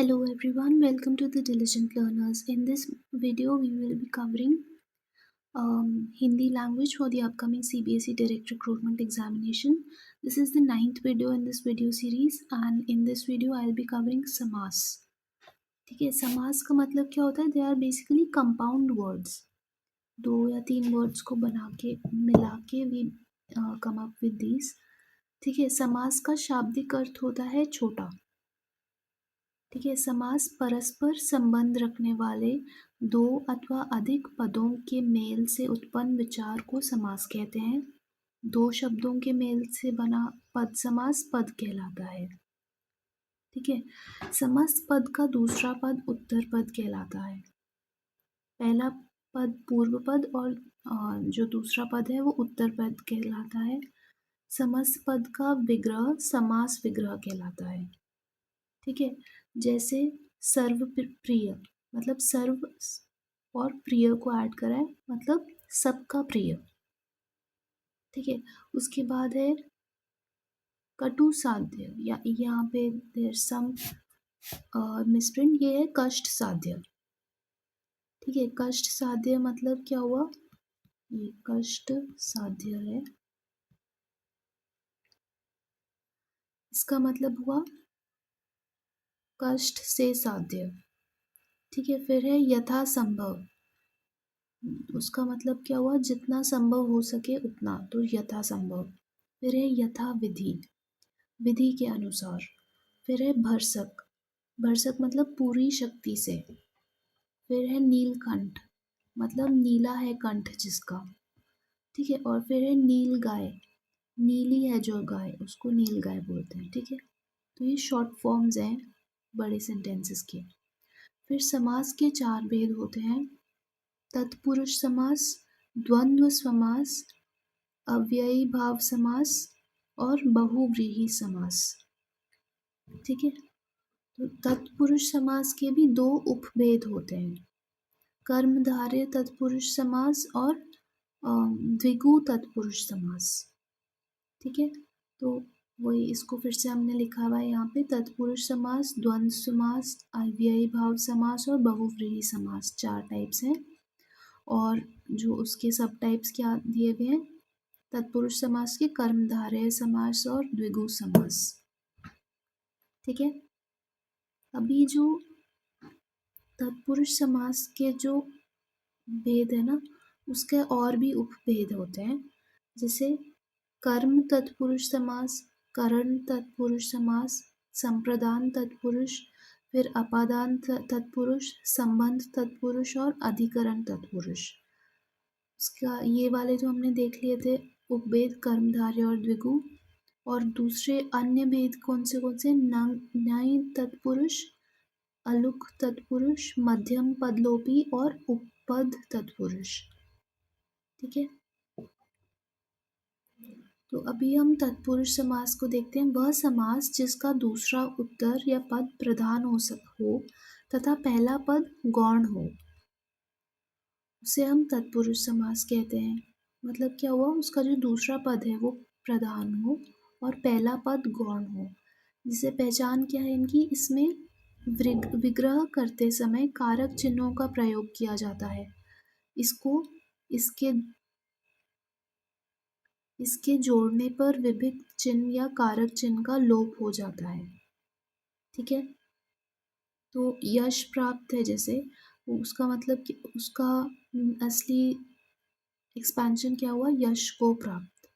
Hello everyone, welcome to the Diligent Learners. In this video, we will be covering Hindi language for the upcoming CBSE Direct Recruitment Examination. This is the 9th video in this video series, and in this video, I'll be covering समास. ठीक है, समास का मतलब क्या होता है? They are basically compound words. 2 या 3 words को बना के मिला के we come up with these. ठीक है, समास का शाब्दिक अर्थ होता है छोटा. ठीक है, समास परस्पर संबंध रखने वाले दो अथवा अधिक पदों के मेल से उत्पन्न विचार को समास कहते हैं. दो शब्दों के मेल से बना पद समास पद कहलाता है. ठीक है, समस्त पद का दूसरा पद उत्तर पद कहलाता है. पहला पद पूर्व पद और जो दूसरा पद है वो उत्तर पद कहलाता है. समस्त पद का विग्रह समास विग्रह कहलाता है. ठीक है, जैसे सर्व प्रिय मतलब सर्व और प्रिय को ऐड करा है मतलब सबका प्रिय. ठीक है, उसके बाद है कटु साध्य या यहाँ पे देयर सम मिसप्रिंट, ये है कष्ट साध्य. ठीक है, कष्ट साध्य मतलब क्या हुआ, ये कष्ट साध्य है, इसका मतलब हुआ कष्ट से साध्य. ठीक है, फिर है यथा संभव, उसका मतलब क्या हुआ, जितना संभव हो सके उतना, तो यथा संभव. फिर है यथा विधि, विधि के अनुसार. फिर है भरसक, भरसक मतलब पूरी शक्ति से. फिर है नीलकंठ मतलब नीला है कंठ जिसका. ठीक है, और फिर है नील गाय, नीली है जो गाय उसको नील गाय बोलते हैं. ठीक है, तो ये शॉर्ट फॉर्म्स हैं बड़े सेंटेंसेस के. फिर समास के 4 भेद होते हैं: तत्पुरुष समास, द्वंद्व समास, अव्ययी भाव समास और बहुव्रीहि समास. ठीक है, तो तत्पुरुष समास के भी 2 उपभेद होते हैं: कर्मधारय तत्पुरुष समास और द्विगु तत्पुरुष समास. ठीक है, तो वही इसको फिर से हमने लिखा हुआ है यहाँ पे: तत्पुरुष समास, द्वंद्व समास, अव्ययी भाव समास और बहुव्रीहि समास. 4 टाइप्स हैं, और जो उसके सब टाइप्स क्या दिए हुए हैं, तत्पुरुष समास के कर्मधारय समास और द्विगु समास. ठीक है, अभी जो तत्पुरुष समास के जो भेद है ना, उसके और भी उपभेद होते हैं, जैसे कर्म तत्पुरुष समास, करण तत्पुरुष समास, संप्रदान तत्पुरुष, फिर अपादान तत्पुरुष, संबंध तत्पुरुष और अधिकरण तत्पुरुष. उसका ये वाले जो हमने देख लिए थे उपभेद, कर्मधारय और द्विगु. और दूसरे अन्य भेद कौन से, नय तत्पुरुष, अलुक तत्पुरुष, मध्यम पदलोपी और उपपद तत्पुरुष. ठीक है, तो अभी हम तत्पुरुष समास को देखते हैं. वह समास जिसका दूसरा उत्तर या पद प्रधान हो तथा पहला पद गौण हो, उसे हम तत्पुरुष समास कहते हैं. मतलब क्या हुआ, उसका जो दूसरा पद है वो प्रधान हो और पहला पद गौण हो. जिसे पहचान क्या है इनकी, इसमें विग्रह करते समय कारक चिन्हों का प्रयोग किया जाता है. इसको इसके जोड़ने पर विभिन्न चिन्ह या कारक चिन्ह का लोप हो जाता है. ठीक है, तो यश प्राप्त है जैसे, उसका मतलब कि उसका असली एक्सपेंशन क्या हुआ, यश को प्राप्त.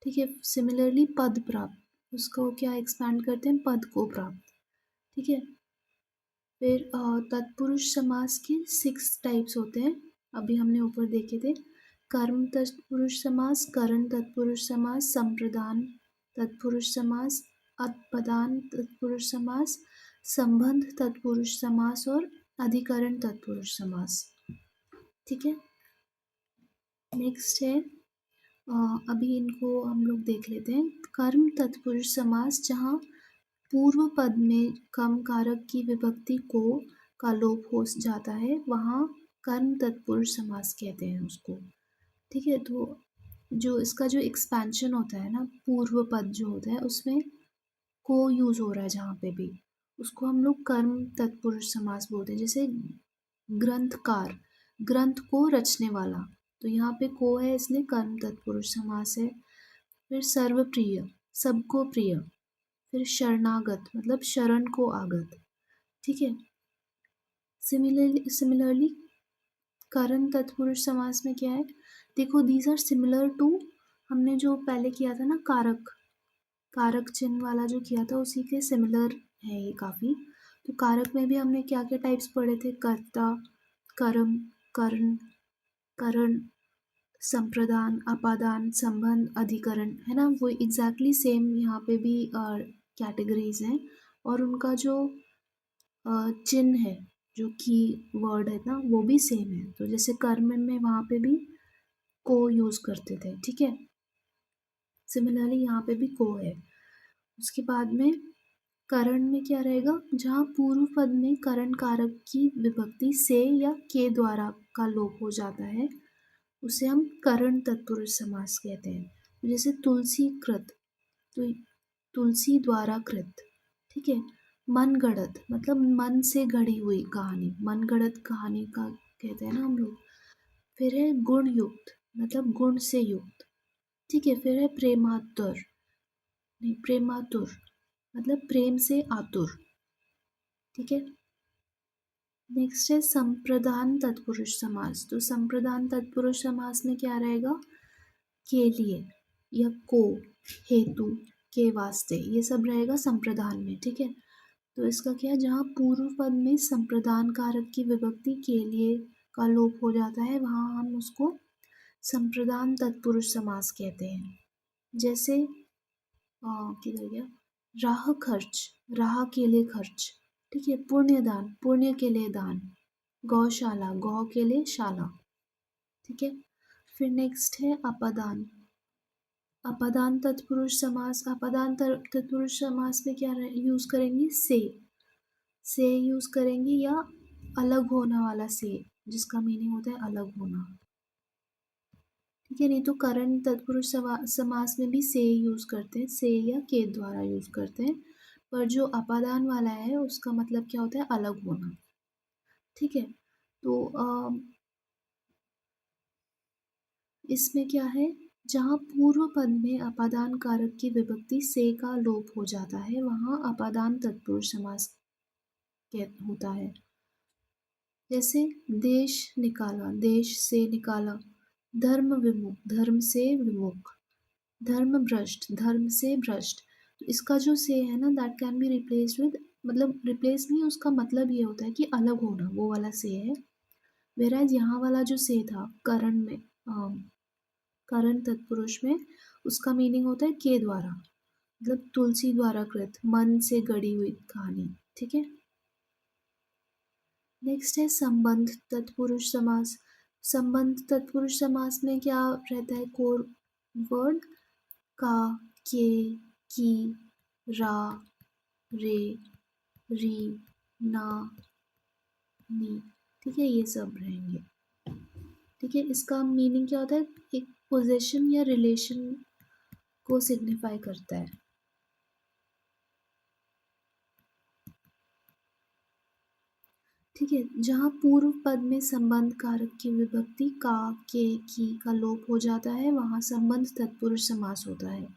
ठीक है, सिमिलरली पद प्राप्त, उसको क्या एक्सपैंड करते हैं, पद को प्राप्त. ठीक है, फिर तत्पुरुष समास के 6 टाइप्स होते हैं, अभी हमने ऊपर देखे थे: कर्म तत्पुरुष समास, करण तत्पुरुष समास, संप्रदान तत्पुरुष समास, अपदान तत्पुरुष समास, संबंध तत्पुरुष समास और अधिकरण तत्पुरुष समास. ठीक है, नेक्स्ट है, अभी इनको हम लोग देख लेते हैं. कर्म तत्पुरुष समास, जहाँ पूर्व पद में कम कारक की विभक्ति को का लोप हो जाता है, वहाँ कर्म तत्पुरुष समास कहते हैं उसको. ठीक है, तो जो इसका जो एक्सपेंशन होता है ना, पूर्व पद जो होता है उसमें को यूज़ हो रहा है जहाँ पे भी, उसको हम लोग कर्म तत्पुरुष समास बोलते हैं। जैसे ग्रंथकार, ग्रंथ को रचने वाला, तो यहाँ पे को है इसलिए कर्म तत्पुरुष समास है। फिर सर्वप्रिय, सबको प्रिय। फिर शरणागत मतलब शरण को आगत। ठीक है। सिमिलरली करण तत्पुरुष समास में क्या है, देखो दीज आर सिमिलर टू, हमने जो पहले किया था ना कारक, कारक चिन्ह वाला जो किया था उसी के सिमिलर है ये काफ़ी। तो कारक में भी हमने क्या क्या टाइप्स पढ़े थे, कर्ता, कर्म, कर्ण, करण, संप्रदान, अपादान, संबंध, अधिकरण, है ना। वो एग्जैक्टली सेम यहाँ पे भी कैटेगरीज हैं, और उनका जो चिन्ह है, जो की वर्ड है ना, वो भी सेम है। तो जैसे कर्म में वहाँ पे भी को यूज करते थे, ठीक है। सिमिलरली यहाँ पे भी को है। उसके बाद में करण में क्या रहेगा, जहाँ पूर्व पद में करण कारक की विभक्ति से या के द्वारा का लोप हो जाता है, उसे हम करण तत्पुरुष समास कहते हैं। जैसे तुलसी कृत, तो तुलसी द्वारा कृत, ठीक है। मन गढ़त मतलब मन से गढ़ी हुई कहानी, मन गढ़त कहानी का कहते हैं ना हम लोग। फिर है गुण युक्त मतलब गुण से युक्त, ठीक है। फिर है प्रेमातुर, नहीं प्रेमातुर मतलब प्रेम से आतुर, ठीक है। नेक्स्ट है संप्रदान तत्पुरुष समास। तो संप्रदान तत्पुरुष समास में क्या रहेगा, के लिए या को, हेतु, के वास्ते, ये सब रहेगा संप्रदान में, ठीक है। तो इसका क्या, जहाँ पूर्व पद में संप्रदान कारक की विभक्ति के लिए का लोप हो जाता है, वहाँ हम उसको संप्रदान तत्पुरुष समास कहते हैं। जैसे किधर गया, राह खर्च, राह के लिए खर्च, ठीक है। पुण्यदान, पुण्य के लिए दान। गौशाला, गौ के लिए शाला, ठीक है। फिर नेक्स्ट है अपादान। अपादान तत्पुरुष समास, अपादान तत्पुरुष समास में क्या यूज करेंगे, से यूज करेंगे, या अलग होने वाला से, जिसका मीनिंग होता है अलग होना, ठीक है। नहीं तो करण तत्पुरुष समास में भी से यूज करते हैं, से या के द्वारा यूज करते हैं। पर जो अपादान वाला है उसका मतलब क्या होता है, अलग होना, ठीक है। तो इसमें क्या है, जहाँ पूर्व पद में अपादान कारक की विभक्ति से का लोप हो जाता है, वहाँ अपादान तत्पुरुष समास होता है। जैसे देश निकाला, देश से निकाला। धर्म विमुख, धर्म से विमुख। धर्म भ्रष्ट, धर्म से भ्रष्ट। तो इसका जो से है ना, that can be replaced with, मतलब रिप्लेस नहीं, उसका मतलब ये होता है कि अलग होना, वो वाला से है। वेराज यहाँ वाला जो से था करण में, करण तत्पुरुष में, उसका मीनिंग होता है के द्वारा, मतलब तुलसी द्वारा कृत, मन से गढ़ी हुई कहानी, ठीक है। नेक्स्ट है संबंध तत्पुरुष समास। संबंध तत्पुरुष समास में क्या रहता है, कोर वर्ड, का, के, की, रा, रे, री, ना, नी, ठीक है। ये सब रहेंगे, ठीक है। इसका मीनिंग क्या होता है, एक पोजेशन या रिलेशन को सिग्निफाई करता है, ठीक है। जहाँ पूर्व पद में संबंध कारक की विभक्ति का, के, की का लोप हो जाता है, वहाँ संबंध तत्पुरुष समास होता है।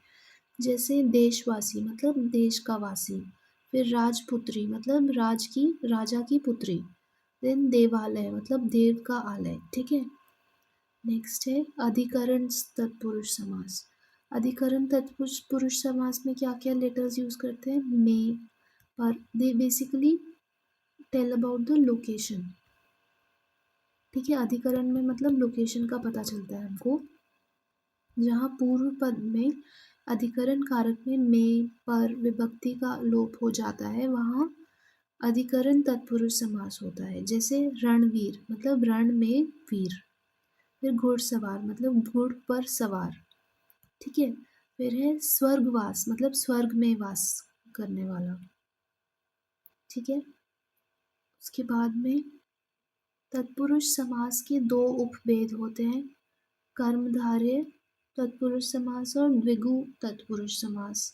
जैसे देशवासी मतलब देश का वासी। फिर राजपुत्री मतलब राज की, राजा की पुत्री। देन देवालय मतलब देव का आलय, ठीक है। नेक्स्ट है अधिकरण तत्पुरुष समास। अधिकरण तत्पुरुष पुरुष समास में क्या क्या लेटर्स यूज करते हैं, में, पर, they basically tell about the location, ठीक है। अधिकरण में मतलब लोकेशन का पता चलता है हमको। जहाँ पूर्व पद में अधिकरण कारक में पर विभक्ति का लोप हो जाता है, वहाँ अधिकरण तत्पुरुष समास होता है। जैसे रणवीर मतलब रण में वीर। फिर घुड़सवार मतलब घुड़ पर सवार, ठीक है। फिर है स्वर्गवास मतलब स्वर्ग में वास करने वाला, ठीक है। उसके बाद में तत्पुरुष समास के दो उपभेद होते हैं, कर्मधारय तत्पुरुष समास और द्विगु तत्पुरुष समास,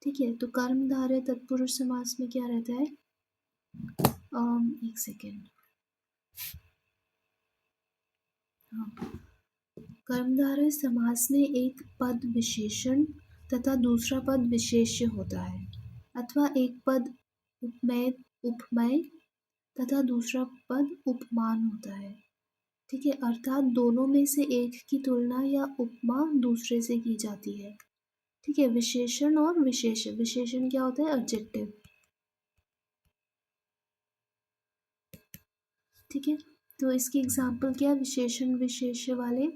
ठीक है, तो कर्मधारय तत्पुरुष समास में क्या रहता है? एक सेकेंड, हाँ, कर्मधारय समास में एक पद विशेषण तथा दूसरा पद विशेष्य होता है, अथवा एक पद उपमेय उपमेय तथा दूसरा पद उपमान होता है। ठीक है, अर्थात दोनों में से एक की तुलना या उपमा दूसरे से की जाती है। ठीक है, विशेषण और विशेष्य। विशेषण क्या होता है? एडजेक्टिव। ठीक है, तो इसकी एग्जाम्पल क्या है? विशेषण विशेष्य वाले,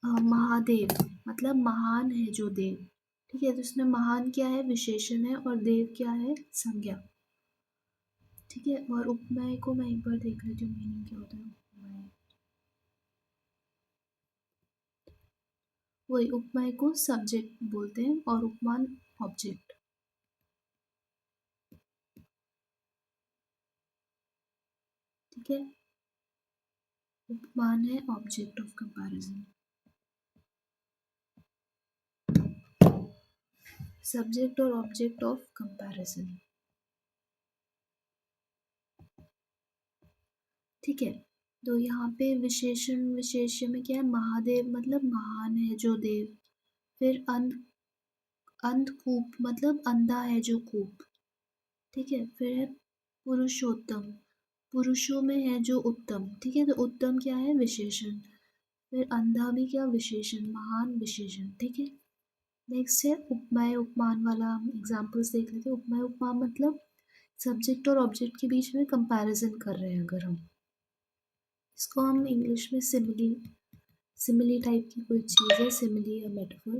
महादेव मतलब महान है जो देव। ठीक है, तो इसमें महान क्या है? विशेषण है, और देव क्या है? संज्ञा। ठीक है, और उपमेय को मैं एक बार देख लेती हूँ मीनिंग क्या होता है उपमेय। वही, उपमेय को सब्जेक्ट बोलते हैं और उपमान ऑब्जेक्ट। ठीक है, उपमान है ऑब्जेक्ट ऑफ कंपैरिजन। सब्जेक्ट और ऑब्जेक्ट ऑफ कंपैरिजन। ठीक है, तो यहाँ पे विशेषण विशेष्य में क्या है? महादेव मतलब महान है जो देव। फिर अंधकूप मतलब अंधा है जो कूप। ठीक है, फिर है पुरुषोत्तम, पुरुषों में है जो उत्तम। ठीक है, तो उत्तम क्या है? विशेषण। फिर अंधा भी क्या? विशेषण, महान विशेषण। ठीक है, नेक्स्ट है उपमेय उपमान वाला। हम एग्जाम्पल्स देख लेते हैं। उपमेय उपमान मतलब सब्जेक्ट और ऑब्जेक्ट के बीच में कंपैरिजन कर रहे हैं अगर हम, इसको हम इंग्लिश में सिमिली, सिमिली टाइप की कोई चीज़ है, सिमिली या मेटाफर।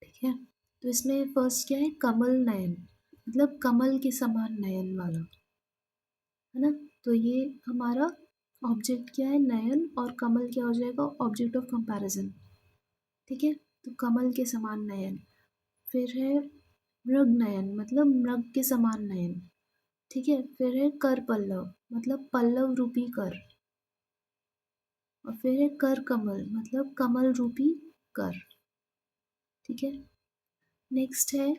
ठीक है, तो इसमें फर्स्ट क्या है? कमल नयन मतलब कमल के समान नयन वाला, है ना। तो ये हमारा ऑब्जेक्ट क्या है? नयन, और कमल क्या हो जाएगा? Object of comparison. ठीक है, तो कमल के समान नयन। फिर है मृग नयन मतलब मृग के समान नयन। ठीक है, फिर है कर पल्लव मतलब पल्लव रूपी कर। और फिर है कर कमल मतलब कमल रूपी कर। ठीक है, नेक्स्ट है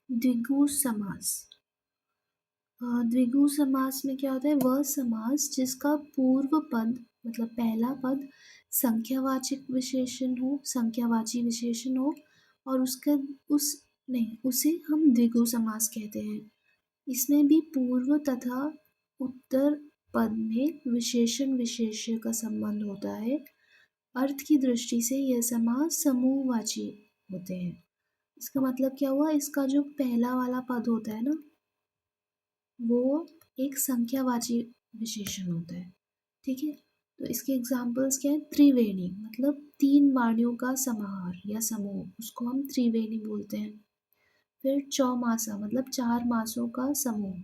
द्विगु समास। द्विगु समास में क्या होता है? वह समास जिसका पूर्व पद मतलब पहला पद संख्यावाचक विशेषण हो, संख्यावाची विशेषण हो, और उसका उस नहीं उसे हम द्विगु समास कहते हैं। इसमें भी पूर्व तथा उत्तर पद में विशेषण विशेष्य का संबंध होता है। अर्थ की दृष्टि से यह समास समूहवाची होते हैं। इसका मतलब क्या हुआ? इसका जो पहला वाला पद होता है ना, वो एक संख्यावाची विशेषण होता है। ठीक है, तो इसके एग्जाम्पल्स क्या है? त्रिवेणी मतलब तीन वाणियों का समाहार या समूह, उसको हम त्रिवेणी बोलते हैं। फिर चौमासा मतलब चार मासों का समूह।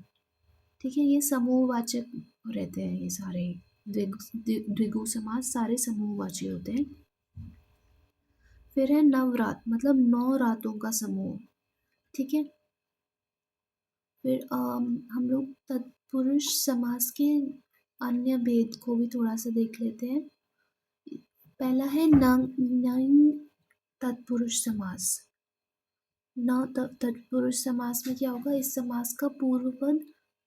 ठीक है, ये समूहवाचक रहते हैं, ये सारे द्विगु समास सारे समूहवाची होते हैं। फिर है नवरात मतलब 9 रातों का समूह। ठीक है, फिर हम लोग तत्पुरुष समास के अन्य भेद को भी थोड़ा सा देख लेते हैं। पहला है नंग तत्पुरुष समास। न तत्पुरुष समास में क्या होगा? इस समास का पूर्व पद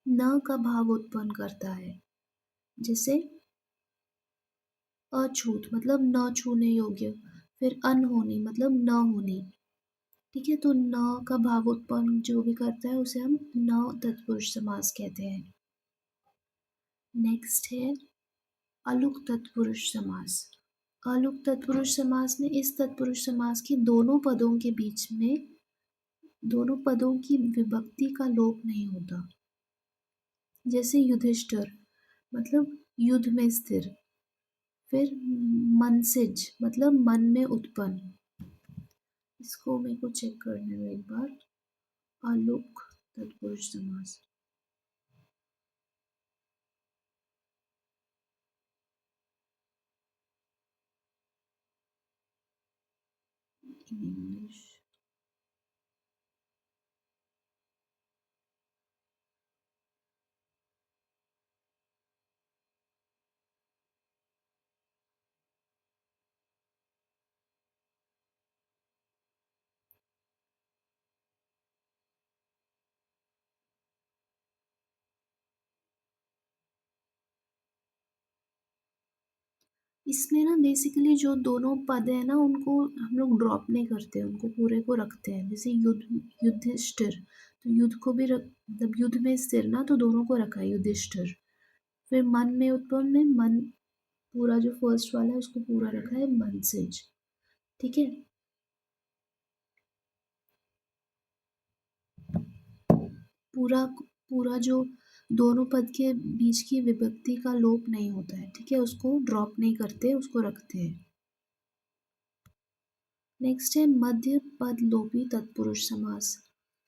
न का भाव उत्पन्न करता है। जैसे अछूत मतलब न छूने योग्य, फिर अनहोनी मतलब न होनी। ठीक है, तो न का भाव उत्पन्न जो भी करता है उसे हम न तत्पुरुष समास कहते हैं। नेक्स्ट है अलुक तत्पुरुष समास। अलुक तत्पुरुष समास में इस तत्पुरुष समास की दोनों पदों के बीच में दोनों पदों की विभक्ति का लोप नहीं होता। जैसे युधिष्ठिर मतलब युद्ध में स्थिर। फिर मनसिज मतलब मन में उत्पन्न। इसको मेरे को चेक करने दो एक बार। अलुक तत्पुरुष समास इन इंग्लिश। इसमें ना बेसिकली जो दोनों पद है ना उनको हम लोग ड्रॉप नहीं करते, उनको पूरे को रखते हैं। जैसे युधिष्ठिर, तो युद्ध को भी रख, मतलब युद्ध में स्थिर ना, तो दोनों को रखा है युधिष्ठिर। फिर मन में उत्पन्न में मन, पूरा जो फर्स्ट वाला है उसको पूरा रखा है मनसिज। ठीक है। पूरा पूरा जो दोनों पद के बीच की विभक्ति का लोप नहीं होता है, ठीक है, उसको ड्रॉप नहीं करते, उसको रखते हैं। नेक्स्ट है मध्य पद लोपी तत्पुरुष समास।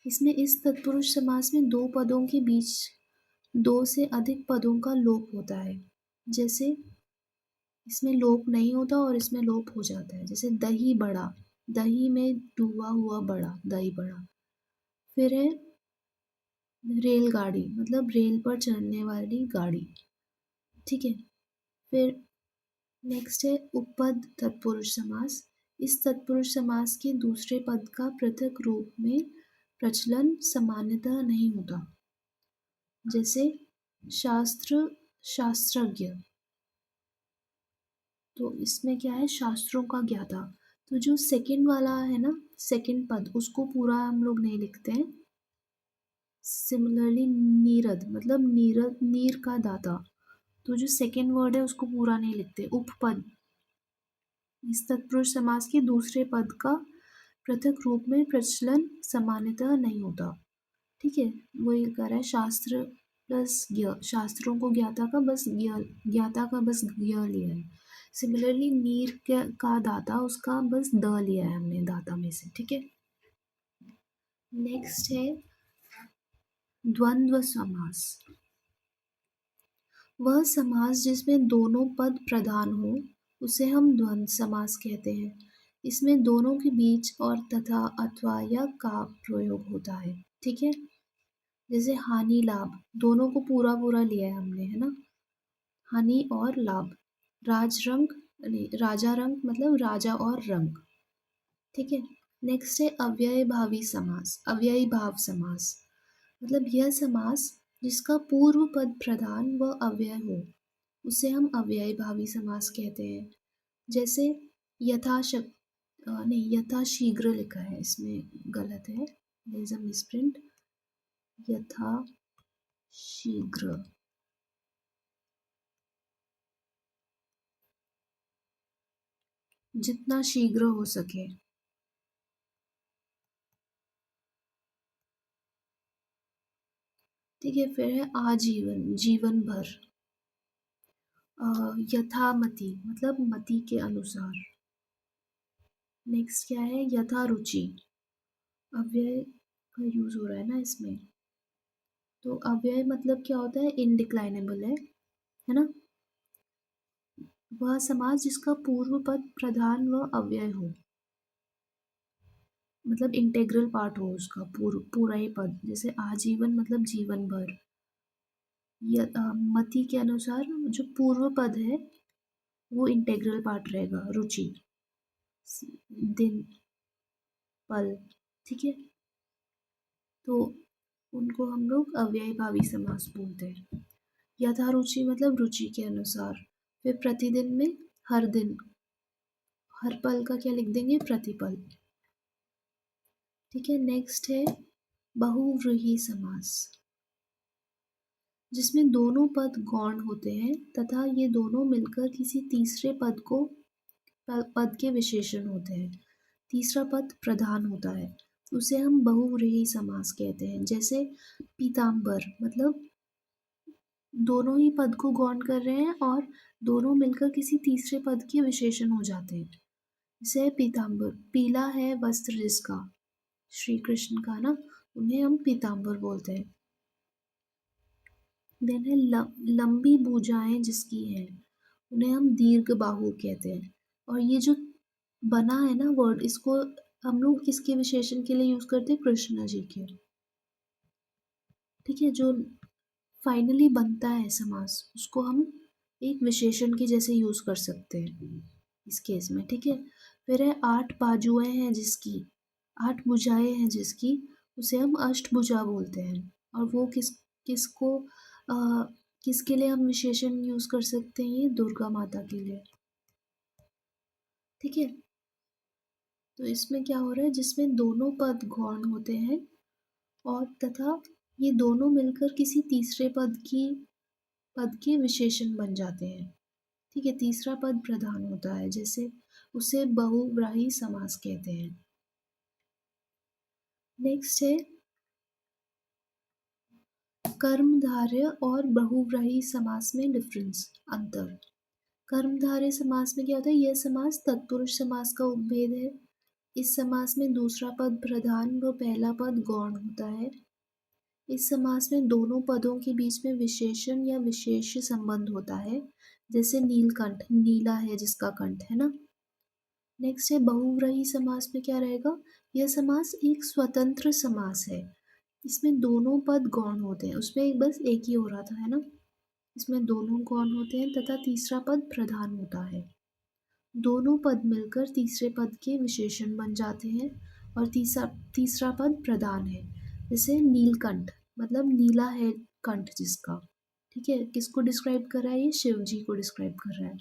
इसमें इस तत्पुरुष समास में दो पदों के बीच दो से अधिक पदों का लोप होता है। जैसे इसमें लोप नहीं होता और इसमें लोप हो जाता है। जैसे दही बड़ा, दही में डूबा हुआ बड़ा, दही बड़ा। फिर है रेलगाड़ी, मतलब रेल पर चढ़ने वाली गाड़ी। ठीक है। फिर नेक्स्ट है उपपद तत्पुरुष समास। इस तत्पुरुष समास के दूसरे पद का पृथक रूप में प्रचलन सामान्यतः नहीं होता। जैसे शास्त्र, शास्त्रज्ञ, तो इसमें क्या है, शास्त्रों का ज्ञाता। तो जो सेकंड वाला है ना, सेकंड पद, उसको पूरा हम लोग नहीं लिखते हैं। सिमिलरली नीरद, मतलब नीरद, नीर का दाता, तो जो सेकंड वर्ड है उसको पूरा नहीं लिखते। उपपद, इस तत्पुरुष समास के दूसरे पद का पृथक रूप में प्रचलन सामान्यतः नहीं होता। ठीक है। वही कर रहा है, शास्त्र प्लस ज्ञ, शास्त्रों को ज्ञाता का बस ज्ञ, ज्ञाता का बस ज्ञ लिया है। सिमिलरली नीर का दाता, उसका बस द लिया है हमने दाता में से। ठीक है। नेक्स्ट है द्वंद्व समास। वह समास जिसमें दोनों पद प्रधान हो उसे हम द्वंद्व समास कहते हैं। इसमें दोनों के बीच और तथा अथवा या का प्रयोग होता है। ठीक है। जैसे हानि लाभ, दोनों को पूरा पूरा लिया है हमने, है ना, हानि और लाभ। राज रंग, नहीं, राजा रंग, मतलब राजा और रंग। ठीक है। नेक्स्ट है अव्यय भावी समास, अव्ययी भाव समास। मतलब यह समास जिसका पूर्व पद प्रधान व अव्यय हो उसे हम अव्ययी भावी समास कहते हैं। जैसे यथाशक, नहीं, यथाशीघ्र लिखा है इसमें, गलत है, मिसप्रिंट, यथा शीघ्र, जितना शीघ्र हो सके। ठीक है। फिर है आजीवन, जीवन भर। यथामति, मतलब मति के अनुसार। नेक्स्ट क्या है, यथा रुचि, अव्यय का यूज हो रहा है ना इसमें, तो अव्यय मतलब क्या होता है, इनडिक्लाइनेबल है ना। वह समास जिसका पूर्व पद प्रधान व अव्यय हो, मतलब इंटेग्रल पार्ट हो उसका, पूरा ही पद। जैसे आजीवन मतलब जीवन भर। मति के अनुसार जो पूर्व पद है वो इंटेग्रल पार्ट रहेगा, रुचि, दिन, पल। ठीक है। तो उनको हम लोग अव्ययी भावी समास बोलते हैं। यथा रुचि मतलब रुचि के अनुसार। फिर प्रतिदिन में हर दिन, हर पल का क्या लिख देंगे, प्रतिपल। ठीक है। नेक्स्ट है बहुव्रीहि समास, जिसमें दोनों पद गौण होते हैं तथा ये दोनों मिलकर किसी तीसरे पद को, पद के विशेषण होते हैं। तीसरा पद प्रधान होता है, उसे हम बहुव्रीहि समास कहते हैं। जैसे पीताम्बर, मतलब दोनों ही पद को गौण कर रहे हैं और दोनों मिलकर किसी तीसरे पद के विशेषण हो जाते हैं। जैसे पीताम्बर, पीला है वस्त्र जिसका, श्री कृष्ण का ना, उन्हें हम पीताम्बर बोलते हैं। देन है लंबी भुजाएं जिसकी हैं, उन्हें हम दीर्घ बाहु कहते हैं। और ये जो बना है ना वर्ड, इसको हम लोग किसके विशेषण के लिए यूज करते हैं, कृष्ण जी के। ठीक है। जो फाइनली बनता है समास उसको हम एक विशेषण के जैसे यूज कर सकते हैं इस केस में। ठीक है। फिर है आठ बाजुएं हैं जिसकी, आठ भुजाएं हैं जिसकी, उसे हम अष्टभुजा बोलते हैं। और वो किसको, किसके लिए हम विशेषण यूज कर सकते हैं, ये दुर्गा माता के लिए। ठीक है। तो इसमें क्या हो रहा है, जिसमें दोनों पद गौण होते हैं और तथा ये दोनों मिलकर किसी तीसरे पद के विशेषण बन जाते हैं। ठीक है, तीसरा पद प्रधान होता है, जैसे उसे बहुव्रीहि समास कहते हैं। नेक्स्ट है कर्मधारय और बहुव्रीहि समास में डिफरेंस, अंतर। कर्मधारय समास में क्या होता है, यह समास तत्पुरुष समास का उपभेद है। इस समास में दूसरा पद प्रधान व पहला पद गौण होता है। इस समास में दोनों पदों के बीच में विशेषण या विशेष्य संबंध होता है, जैसे नीलकंठ, नीला है जिसका कंठ है ना। नेक्स्ट है बहुव्रीहि समास में क्या रहेगा, यह समास एक स्वतंत्र समास है। इसमें दोनों पद गौण होते हैं, उसमें बस एक ही हो रहा था है ना। इसमें दोनों गौण होते हैं तथा तीसरा पद प्रधान होता है। दोनों पद मिलकर तीसरे पद के विशेषण बन जाते हैं और तीसरा पद प्रधान है। जैसे नीलकंठ मतलब नीला है कंठ जिसका। ठीक है, किसको डिस्क्राइब कर रहा है, ये शिव जी को डिस्क्राइब कर रहा है।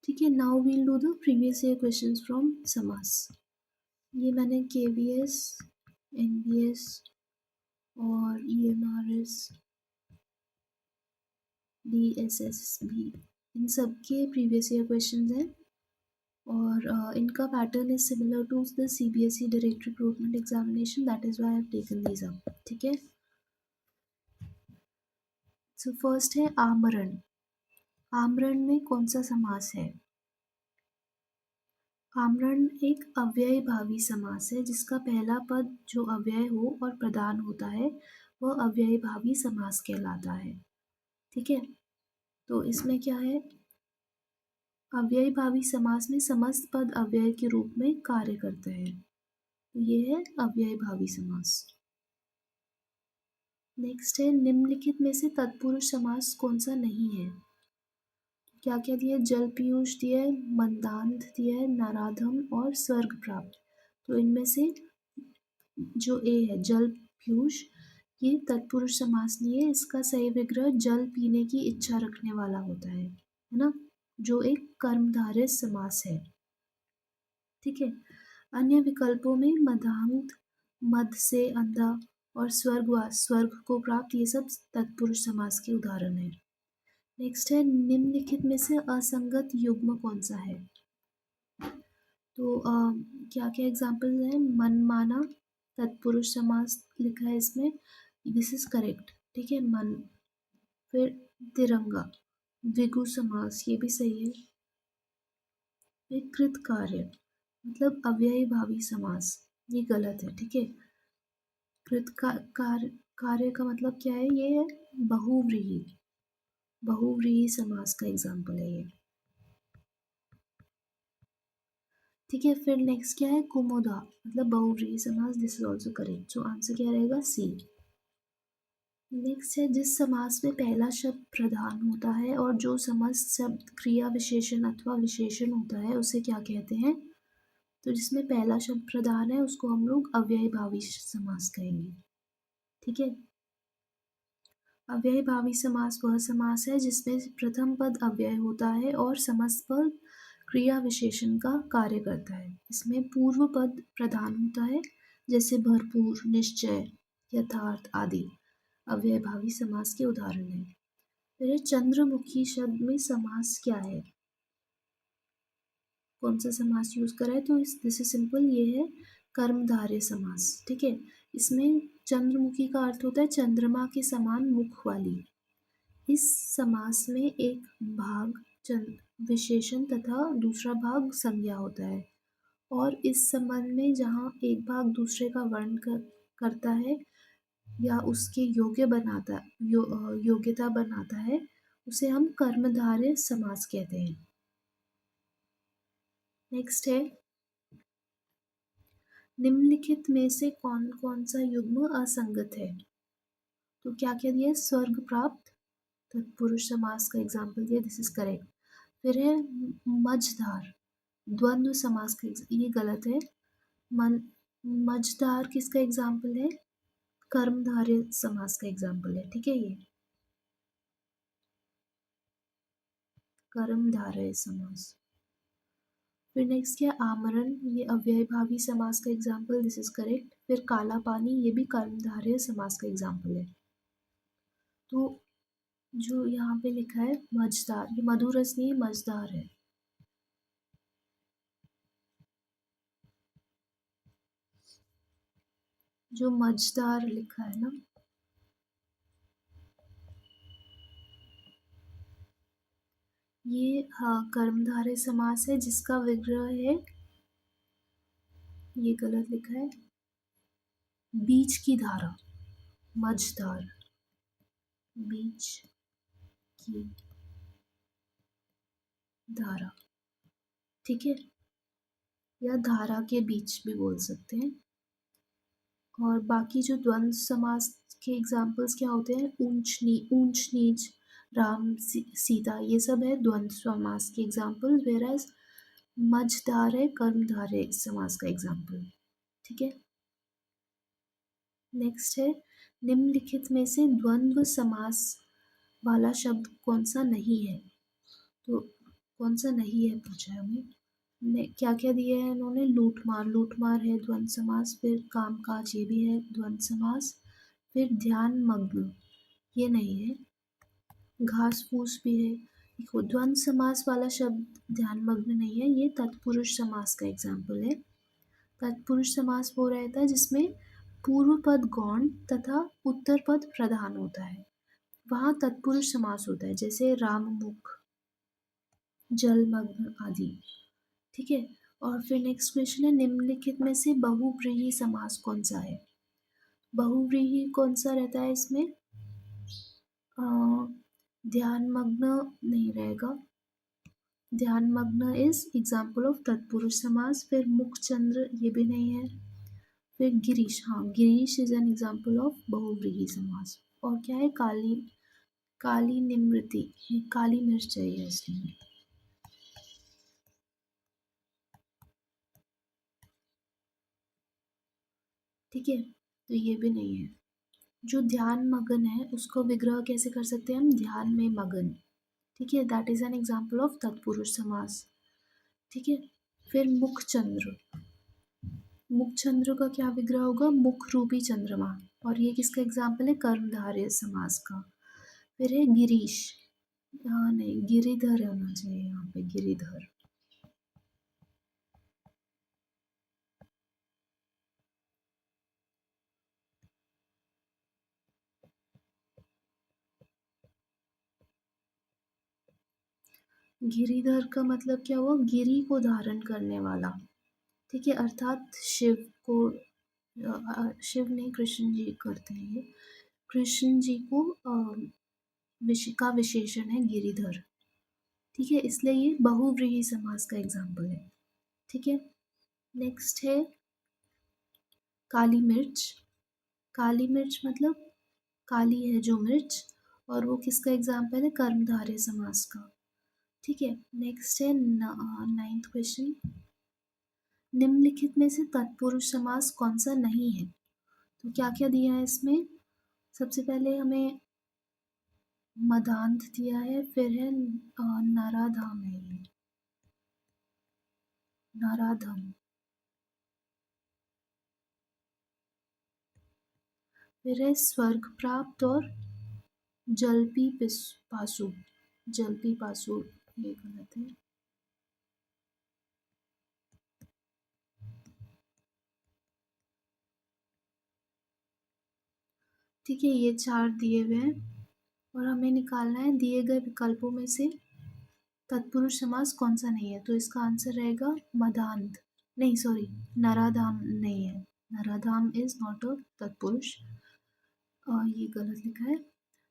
ठीक है, now we'll do the previous year questions from समास। ये मैंने केवीएस, एनबीएस और ईएमआरएस, डीएसएसबी, इन सब के प्रीवियस ईयर क्वेश्चंस हैं और इनका pattern is similar to the CBSE direct recruitment examination, that is why I have taken these up. ठीक है, सो फर्स्ट है आमरण। आमरण में कौन सा समास है, आमरण एक अव्ययी भावी समास है जिसका पहला पद जो अव्यय हो और प्रधान होता है वह अव्ययी भावी समास कहलाता है। ठीक है, तो इसमें क्या है, अव्ययी भावी समास में समस्त पद अव्यय के रूप में कार्य करते हैं, तो ये है अव्ययी भावी समास। नेक्स्ट है निम्नलिखित में से तत्पुरुष समास कौन सा नहीं है। क्या क्या दिया, जल पीयूष दिया है, मंदांध दिया है, नराधम और स्वर्ग प्राप्त। तो इनमें से जो ए है जल पीयूष, ये तत्पुरुष समास नहीं है, इसका सही विग्रह जल पीने की इच्छा रखने वाला होता है ना, जो एक कर्मधारय समास है। ठीक है, अन्य विकल्पों में मदांध, मद से अंधा और स्वर्गवास, स्वर्ग को प्राप्त, ये सब तत्पुरुष समास के उदाहरण है। नेक्स्ट है निम्नलिखित में से असंगत युग्म कौन सा है। तो क्या क्या एग्जाम्पल है, मनमाना तत्पुरुष समास लिखा है इसमें, दिस इज करेक्ट। ठीक है, मन। फिर तिरंगा द्विगु समास, ये भी सही है। फिर कृत कार्य मतलब अव्ययी भावी समास, ये गलत है। ठीक है, कृत कार्य का मतलब क्या है, ये है बहुव्रीहि, बहुव्रीहि समास का एग्जाम्पल है ये। ठीक है, फिर नेक्स्ट क्या है, कुमुदा मतलब बहुव्रीहि समास, this is also correct, so answer क्या रहेगा, सी। नेक्स्ट है जिस समास में पहला शब्द प्रधान होता है और जो समस्त शब्द क्रिया विशेषण अथवा विशेषण होता है उसे क्या कहते हैं। तो जिसमें पहला शब्द प्रधान है उसको हम लोग अव्ययी भावी समास कहेंगे। ठीक है, अव्ययी भावी समास वह समास है जिसमें प्रथम पद अव्यय होता है और समस्त पद क्रिया विशेषण का कार्य करता है। इसमें पूर्व पद प्रधान होता है, जैसे भरपूर, निश्चय, यथार्थ आदि अव्यय भावी समास के उदाहरण हैं। फिर चंद्रमुखी शब्द में समास क्या है, कौन सा समास यूज करा है, तो दिस इज सिंपल, ये है कर्मधारय समास। ठीक है, इसमें चंद्रमुखी का अर्थ होता है चंद्रमा के समान मुख वाली। इस समास में एक भाग विशेषण तथा दूसरा भाग संज्ञा होता है और इस संबंध में जहाँ एक भाग दूसरे का करता है या उसके योग्यता बनाता है उसे हम कर्मधारय समास कहते हैं। नेक्स्ट है निम्नलिखित में से कौन कौन सा युग्म असंगत है। तो क्या क्या दिया है, स्वर्ग प्राप्त तत्पुरुष समास का एग्जाम्पल दिया, दिस इज करेक्ट। फिर है मझधार द्वंद्व समास का ये गलत है। मन मझधार किसका एग्जाम्पल है, कर्मधारय समास का एग्जाम्पल है। ठीक है, ये कर्मधारय समास। फिर नेक्स्ट क्या, आमरण, ये अव्ययभावी समास का एग्जाम्पल, दिस इज करेक्ट। फिर काला पानी, ये भी कर्मधारय समास का एग्जाम्पल है। तो जो यहाँ पे लिखा है मझदार, ये मधुरस नहीं, मझदार है। जो मझदार लिखा है ना, ये हाँ कर्मधारय समास है जिसका विग्रह है, ये गलत लिखा है, बीच की धारा, मझधार, बीच की धारा, ठीक है, या धारा के बीच भी बोल सकते हैं। और बाकी जो द्वंद्व समास के एग्जाम्पल्स क्या होते हैं, ऊंच नीच, राम सीता, ये सब है द्वंद्व समास के एग्जाम्पल, वेयर एज मझदार है कर्मधारय समास का एग्जाम्पल, ठीक है। नेक्स्ट है, निम्नलिखित में से द्वंद्व समास वाला शब्द कौन सा नहीं है। तो कौन सा नहीं है पूछा है हमें, क्या क्या दिए हैं इन्होंने, लूटमार है द्वंद्व समास, फिर कामकाज ये भी है द्वंद्व समास, फिर ध्यान मग्न ये नहीं है, घास फूस भी है। देखो द्वंद्व समास वाला शब्द ध्यान मग्न नहीं है, ये तत्पुरुष समास का एग्जाम्पल है। तत्पुरुष समास वो रहता है जिसमें पूर्व पद गौण तथा उत्तर पद प्रधान होता है, वहाँ तत्पुरुष समास होता है, जैसे राममुख, जलमग्न आदि, ठीक है। और फिर नेक्स्ट क्वेश्चन है, निम्नलिखित में से बहुव्रीहि समास कौन सा है। बहुव्रीहि कौन सा रहता है इसमें, ध्यान मग्न नहीं रहेगा, ध्यान मग्न इज एग्जाम्पल ऑफ तत्पुरुष समास। फिर मुखचंद्र ये भी नहीं है। फिर गिरीश, हाँ Girish is an example of बहुव्रीहि समास। और क्या है, काली निमृति, काली मिर्च चाहिए इसलिए, ठीक है, तो ये भी नहीं है। जो ध्यान मगन है उसको विग्रह कैसे कर सकते हैं हम, ध्यान में मगन, ठीक है, that is an example of तत्पुरुष समास, ठीक है। फिर मुखचंद्र, मुखचंद्र का क्या विग्रह होगा, मुख रूपी चंद्रमा, और ये किसका एग्जाम्पल है, कर्मधारय समास का। फिर है गिरीश, हाँ नहीं गिरिधर होना चाहिए यहाँ पे, गिरिधर, गिरिधर का मतलब क्या हुआ, गिरी को धारण करने वाला, ठीक है, अर्थात शिव को, शिव नहीं कृष्ण जी करते हैं ये, कृष्ण जी को का विशेषण है गिरिधर, ठीक है, इसलिए ये बहुव्रीहि समास का एग्जाम्पल है, ठीक है। नेक्स्ट है काली मिर्च, काली मिर्च मतलब काली है जो मिर्च, और वो किसका एग्जाम्पल है, कर्मधारय समास का, ठीक है। नेक्स्ट है नाइन्थ क्वेश्चन, निम्नलिखित में से तत्पुरुष समास कौन सा नहीं है। तो क्या क्या दिया है इसमें, सबसे पहले हमें मदांत दिया है, फिर है नराधाम है ये, नराधम, फिर है स्वर्ग प्राप्त और पासु, जलपी पासु ये गलत है, ठीक है, ये चार दिए हुए हैं और हमें निकालना है दिए गए विकल्पों में से तत्पुरुष समास कौन सा नहीं है। तो इसका आंसर रहेगा मदांत, नहीं सॉरी, नराधाम नहीं है, नराधाम इज नॉट अ तत्पुरुष, ये गलत लिखा है।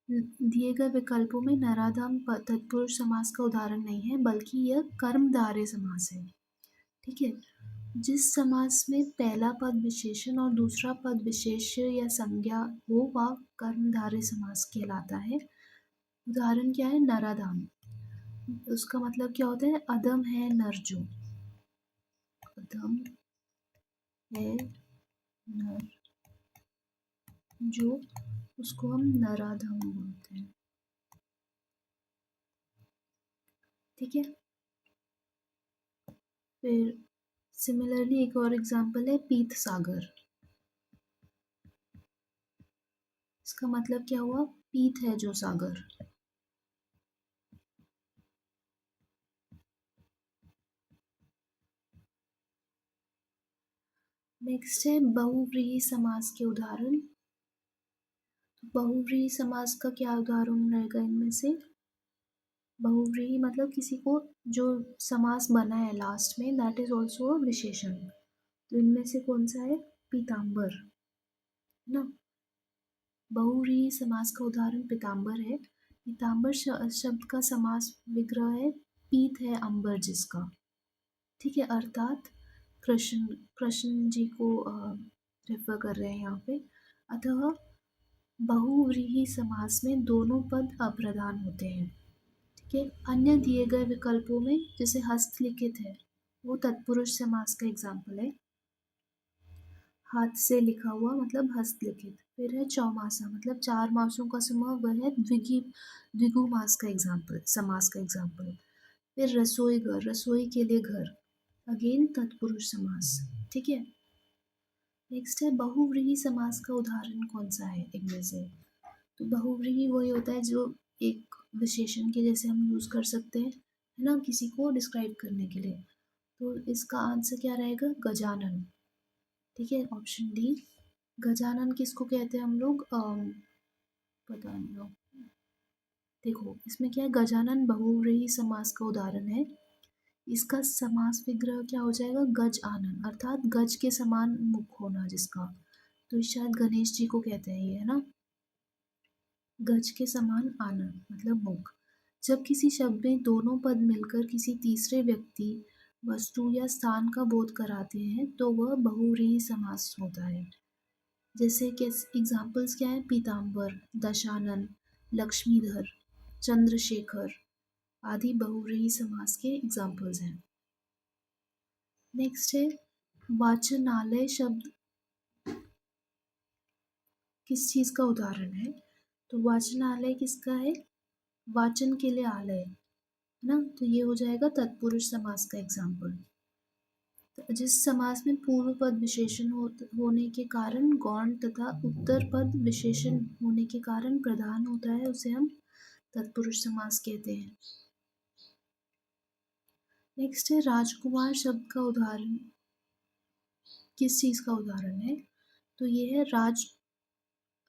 दिए गए विकल्पों में नराधाम तत्पुरुष समास का उदाहरण नहीं है, बल्कि यह कर्मधारय समास है, ठीक है। जिस समास में पहला पद विशेषण और दूसरा पद विशेष्य या संज्ञा हो वह कर्मधारय समास कहलाता है। उदाहरण क्या है, नराधाम, उसका मतलब क्या होता है, अदम है नर जो, अदम है नर जो, उसको हम नराधम बोलते हैं, ठीक है। फिर सिमिलरली एक और एग्जांपल है पीत सागर। इसका मतलब क्या हुआ? पीत है जो सागर। नेक्स्ट है बहुव्रीहि समास के उदाहरण। बहुव्रीहि समास का क्या उदाहरण रहेगा इनमें से? बहुव्रीहि मतलब किसी को जो समास बना है लास्ट में, दैट इज ऑल्सो अ विशेषण। तो इनमें से कौन सा है? पीताम्बर, है ना। बहुव्रीहि समास का उदाहरण पीताम्बर है। पीताम्बर शब्द का समास विग्रह है पीत है अंबर जिसका। ठीक है, अर्थात कृष्ण कृष्ण जी को रेफर कर रहे हैं यहाँ पे। अतः बहुव्रीहि समास में दोनों पद अप्रधान होते हैं। ठीक है, अन्य दिए गए विकल्पों में जैसे हस्तलिखित है, वो तत्पुरुष समास का एग्जाम्पल है। हाथ से लिखा हुआ मतलब हस्तलिखित। फिर है चौमासा मतलब 4 मासों का समूह, वह है द्विगु मास का एग्जाम्पल, समास का एग्जाम्पल। फिर रसोई घर, रसोई के लिए घर, अगेन तत्पुरुष समास। ठीक है, नेक्स्ट है बहुव्रीहि समास का उदाहरण कौन सा है इनमें से? तो बहुव्रीहि वही होता है जो एक विशेषण के जैसे हम यूज कर सकते हैं, है ना, किसी को डिस्क्राइब करने के लिए। तो इसका आंसर क्या रहेगा? गजानन। ठीक है, ऑप्शन डी। गजानन किसको कहते हैं हम लोग? पता नहीं हो। देखो इसमें क्या है, गजानन बहुव्रीहि समास का उदाहरण है। इसका समास विग्रह क्या हो जाएगा? गज आनन, अर्थात गज के समान मुख होना जिसका। तो शायद गणेश जी को कहते हैं ये, है ना। गज के समान आनन मतलब मुख। जब किसी शब्द में दोनों पद मिलकर किसी तीसरे व्यक्ति, वस्तु या स्थान का बोध कराते हैं तो वह बहुव्रीहि समास होता है। जैसे कि एग्जाम्पल्स क्या है? पीताम्बर, दशानन, लक्ष्मीधर, चंद्रशेखर आदि बहुव्रीहि समास के एग्जाम्पल्स हैं। नेक्स्ट है वाचनालय शब्द किस चीज का उदाहरण है? तो वाचनालय किसका है? वाचन के लिए आलय, है ना। तो ये हो जाएगा तत्पुरुष समास का एग्जाम्पल। तो जिस समास में पूर्व पद विशेषण होने के कारण गौण तथा उत्तर पद विशेषण होने के कारण प्रधान होता है उसे हम तत्पुरुष समास कहते हैं। नेक्स्ट है राजकुमार शब्द का उदाहरण किस चीज का उदाहरण है? तो ये है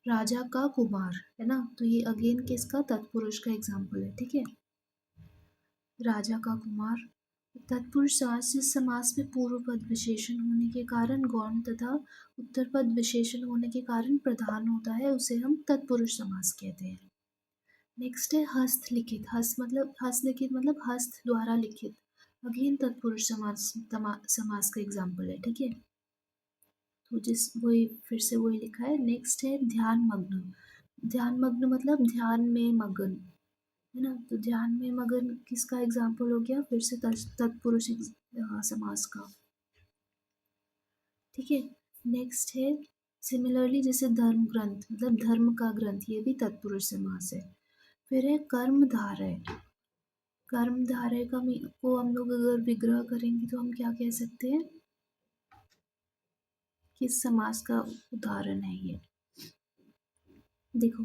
राजा का कुमार, है ना। तो ये अगेन किसका? तत्पुरुष का एग्जाम्पल है। ठीक है, राजा का कुमार। तत्पुरुष समास जिस समास में पूर्व पद विशेषण होने के कारण गौण तथा उत्तर पद विशेषण होने के कारण प्रधान होता है उसे हम तत्पुरुष समास कहते हैं। नेक्स्ट है हस्तलिखित। हस्तलिखित मतलब हस्त द्वारा लिखित, अगेन तत्पुरुष समास का एग्जाम्पल है। ठीक है, तो वही फिर से वही लिखा है। नेक्स्ट है ध्यान मग्न। ध्यान मग्न मतलब ध्यान में मगन, है ना। तो ध्यान में मगन किसका एग्जाम्पल हो गया? फिर से तत्पुरुष समास का। ठीक है, नेक्स्ट है सिमिलरली जैसे धर्म ग्रंथ मतलब धर्म का ग्रंथ, ये भी तत्पुरुष समास है। फिर है कर्मधारय। कर्मधारय को हम लोग अगर विग्रह करेंगे तो हम क्या कह सकते हैं? किस समास का उदाहरण है ये? देखो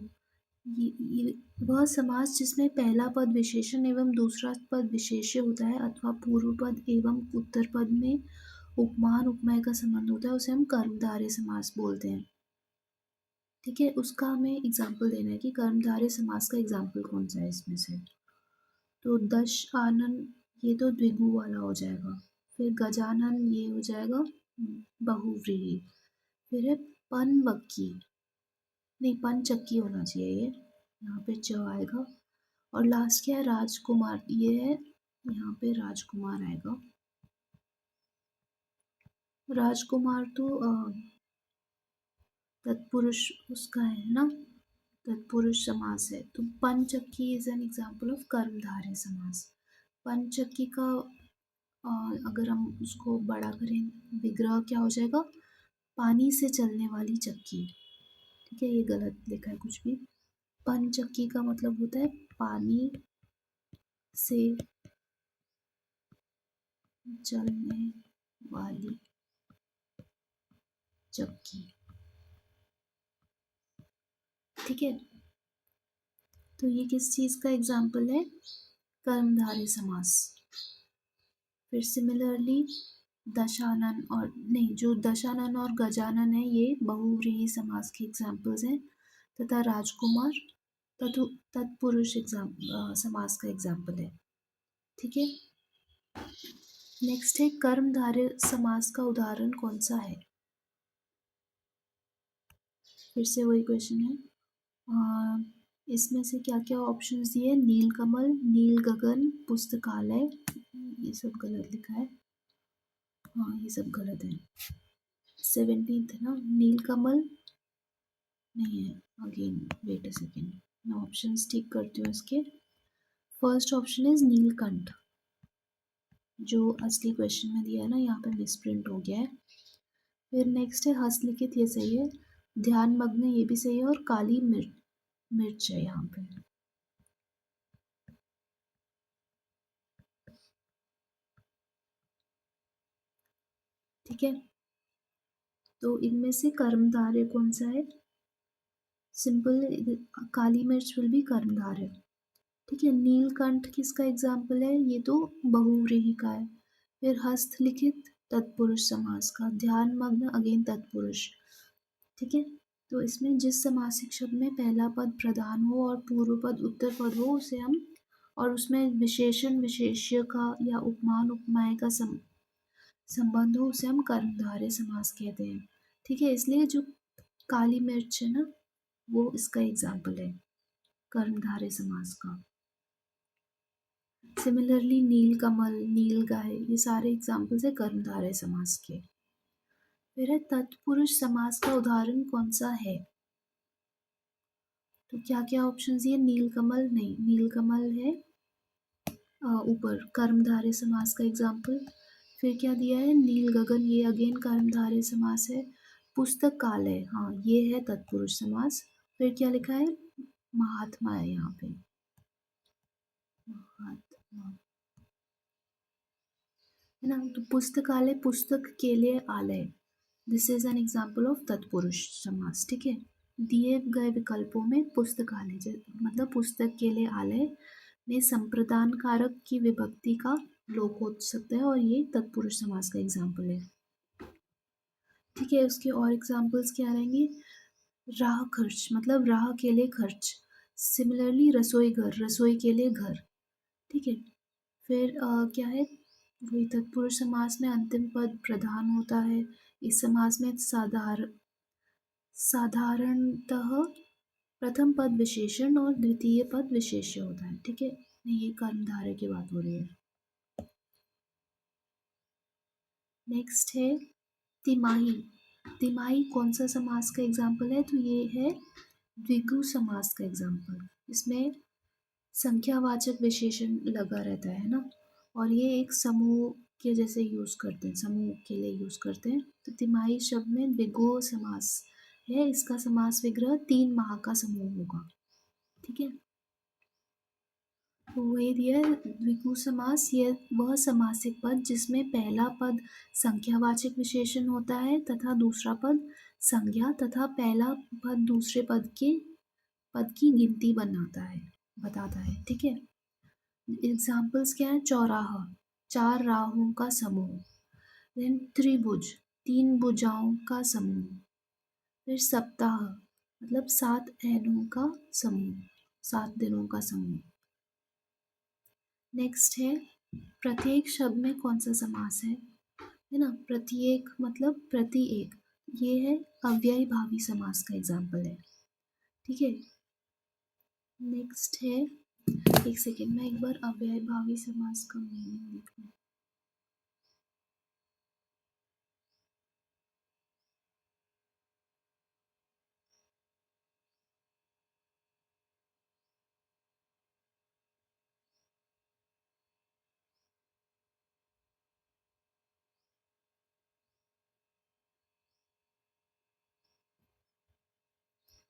ये वह समास जिसमें पहला पद विशेषण एवं दूसरा पद विशेष्य होता है अथवा पूर्व पद एवं उत्तर पद में उपमान उपमेय का संबंध होता है उसे हम कर्मधारय समास बोलते हैं। ठीक है, उसका हमें एग्जाम्पल देना है कि कर्मधारय समास का एग्जाम्पल कौन सा है इसमें से। तो दश आनन ये तो द्विगु वाला हो जाएगा। फिर गजानन ये हो जाएगा बहुव्रीहि। फिर है पनवक्की, नहीं पंचक्की होना चाहिए ये, यहाँ पे च आएगा। और लास्ट क्या है? राजकुमार, ये है यहाँ पे राजकुमार आएगा। राजकुमार तो तत्पुरुष उसका है ना, तत्पुरुष समास है। तो पंचक्की इज एन एग्जाम्पल ऑफ कर्मधारय समास। पंचक्की का अगर हम उसको बड़ा करें विग्रह क्या हो जाएगा? पानी से चलने वाली चक्की। ठीक है, ये गलत लिखा है कुछ भी। पंचक्की का मतलब होता है पानी से चलने वाली चक्की। ठीक है, तो ये किस चीज़ का एग्जाम्पल है? कर्मधारय समास। फिर सिमिलरली दशानन और नहीं, जो दशानन और गजानन है ये बहुव्रीहि समास के एग्जाम्पल्स हैं, तथा राजकुमार तत्पुरुष समास का एग्जाम्पल है। ठीक है, नेक्स्ट है कर्मधारय समास का उदाहरण कौन सा है? फिर से वही क्वेश्चन है। इसमें से क्या क्या ऑप्शंस दिए? नीलकमल, नील गगन, पुस्तकालय। ये सब गलत लिखा है, हाँ ये सब गलत है। 17th है ना, नीलकमल नहीं है। अगेन वेट अ सेकेंड, मैं ऑप्शंस ठीक करती हूँ इसके। फर्स्ट ऑप्शन इज नीलकंठ, जो असली क्वेश्चन में दिया है ना, यहाँ पे मिसप्रिंट हो गया है। फिर नेक्स्ट है हस्तलिखित, ये सही है। ध्यान मग्न, ये भी सही है। और काली मिर्च है यहाँ पे। ठीक है, तो इनमें से कर्मधारय कौन सा है? सिंपल, काली मिर्च विल बी कर्मधारय। ठीक है, नीलकंठ किसका एग्जाम्पल है? ये तो बहुव्रीहि का है। फिर हस्तलिखित तत्पुरुष समास का, ध्यान मग्न अगेन तत्पुरुष। ठीक है, तो इसमें जिस समासिक शब्द में पहला पद प्रधान हो और पूर्व पद उत्तर पद हो उसे हम, और उसमें विशेषण विशेष्य का या उपमान उपमाय का संबंध हो उसे हम कर्मधारय समास कहते हैं। ठीक है, इसलिए जो काली मिर्च है ना, वो इसका एग्जाम्पल है कर्मधारय समास का। सिमिलरली नीलकमल, नीलगाय, ये सारे एग्जाम्पल्स है कर्मधारय समास के। फिर है तत्पुरुष समास का उदाहरण कौन सा है? तो क्या क्या ऑप्शन दिए? नीलकमल नहीं, नीलकमल है ऊपर कर्मधारय समास का एग्जाम्पल। फिर क्या दिया है? नील गगन, ये अगेन कर्मधारय समास है। पुस्तकालय, हाँ ये है तत्पुरुष समास। फिर क्या लिखा है? महात्मा है यहाँ पे, महात्मा है ना। तो पुस्तकालय, पुस्तक के लिए आलय, this is an example of तत्पुरुष समास। ठीक है, दिए गए विकल्पों में पुस्तकालय मतलब पुस्तक के लिए आलय में संप्रदान कारक की विभक्ति का लोप हो सकता है, और ये तत्पुरुष समास का एग्जाम्पल है। ठीक है, उसके और एग्जाम्पल्स क्या रहेंगे? राह खर्च मतलब राह के लिए खर्च। सिमिलरली रसोई घर, रसोई के लिए घर। ठीक है, फिर क्या है? वही तत्पुरुष समास में अंतिम पद प्रधान होता है। इस समास में साधारणतः प्रथम पद विशेषण और द्वितीय पद विशेष्य होता है। ठीक है, ये कर्मधारय की बात हो रही है। नेक्स्ट है तिमाही। तिमाही कौन सा समास का एग्जाम्पल है? तो ये है द्विगु समास का एग्जाम्पल। इसमें संख्यावाचक विशेषण लगा रहता है ना, और ये एक समूह के जैसे यूज करते हैं, समूह के लिए यूज करते हैं। तो तिमाही शब्द में द्विगु समास है, इसका समास विग्रह 3 माह का समूह होगा। ठीक है, तो वही दिया है द्विगु समास, ये वह समासिक पद जिसमें पहला पद संख्यावाचक विशेषण होता है तथा दूसरा पद संज्ञा, तथा पहला पद दूसरे पद की गिनती बताता है। ठीक है, एग्जाम्पल्स क्या है? चौराहा, 4 राहों का समूह। देन त्रिभुज, 3 भुजाओं का समूह। फिर सप्ताह मतलब 7 ऐनों का समूह, 7 दिनों का समूह। नेक्स्ट है प्रत्येक शब्द में कौन सा समास है ना? प्रत्येक मतलब प्रति एक, ये है अव्ययी भावी समास का एग्जाम्पल है। ठीक है, नेक्स्ट है, एक सेकेंड में एक बार अव्ययी भावी समास का मीनिंग लिख लूं।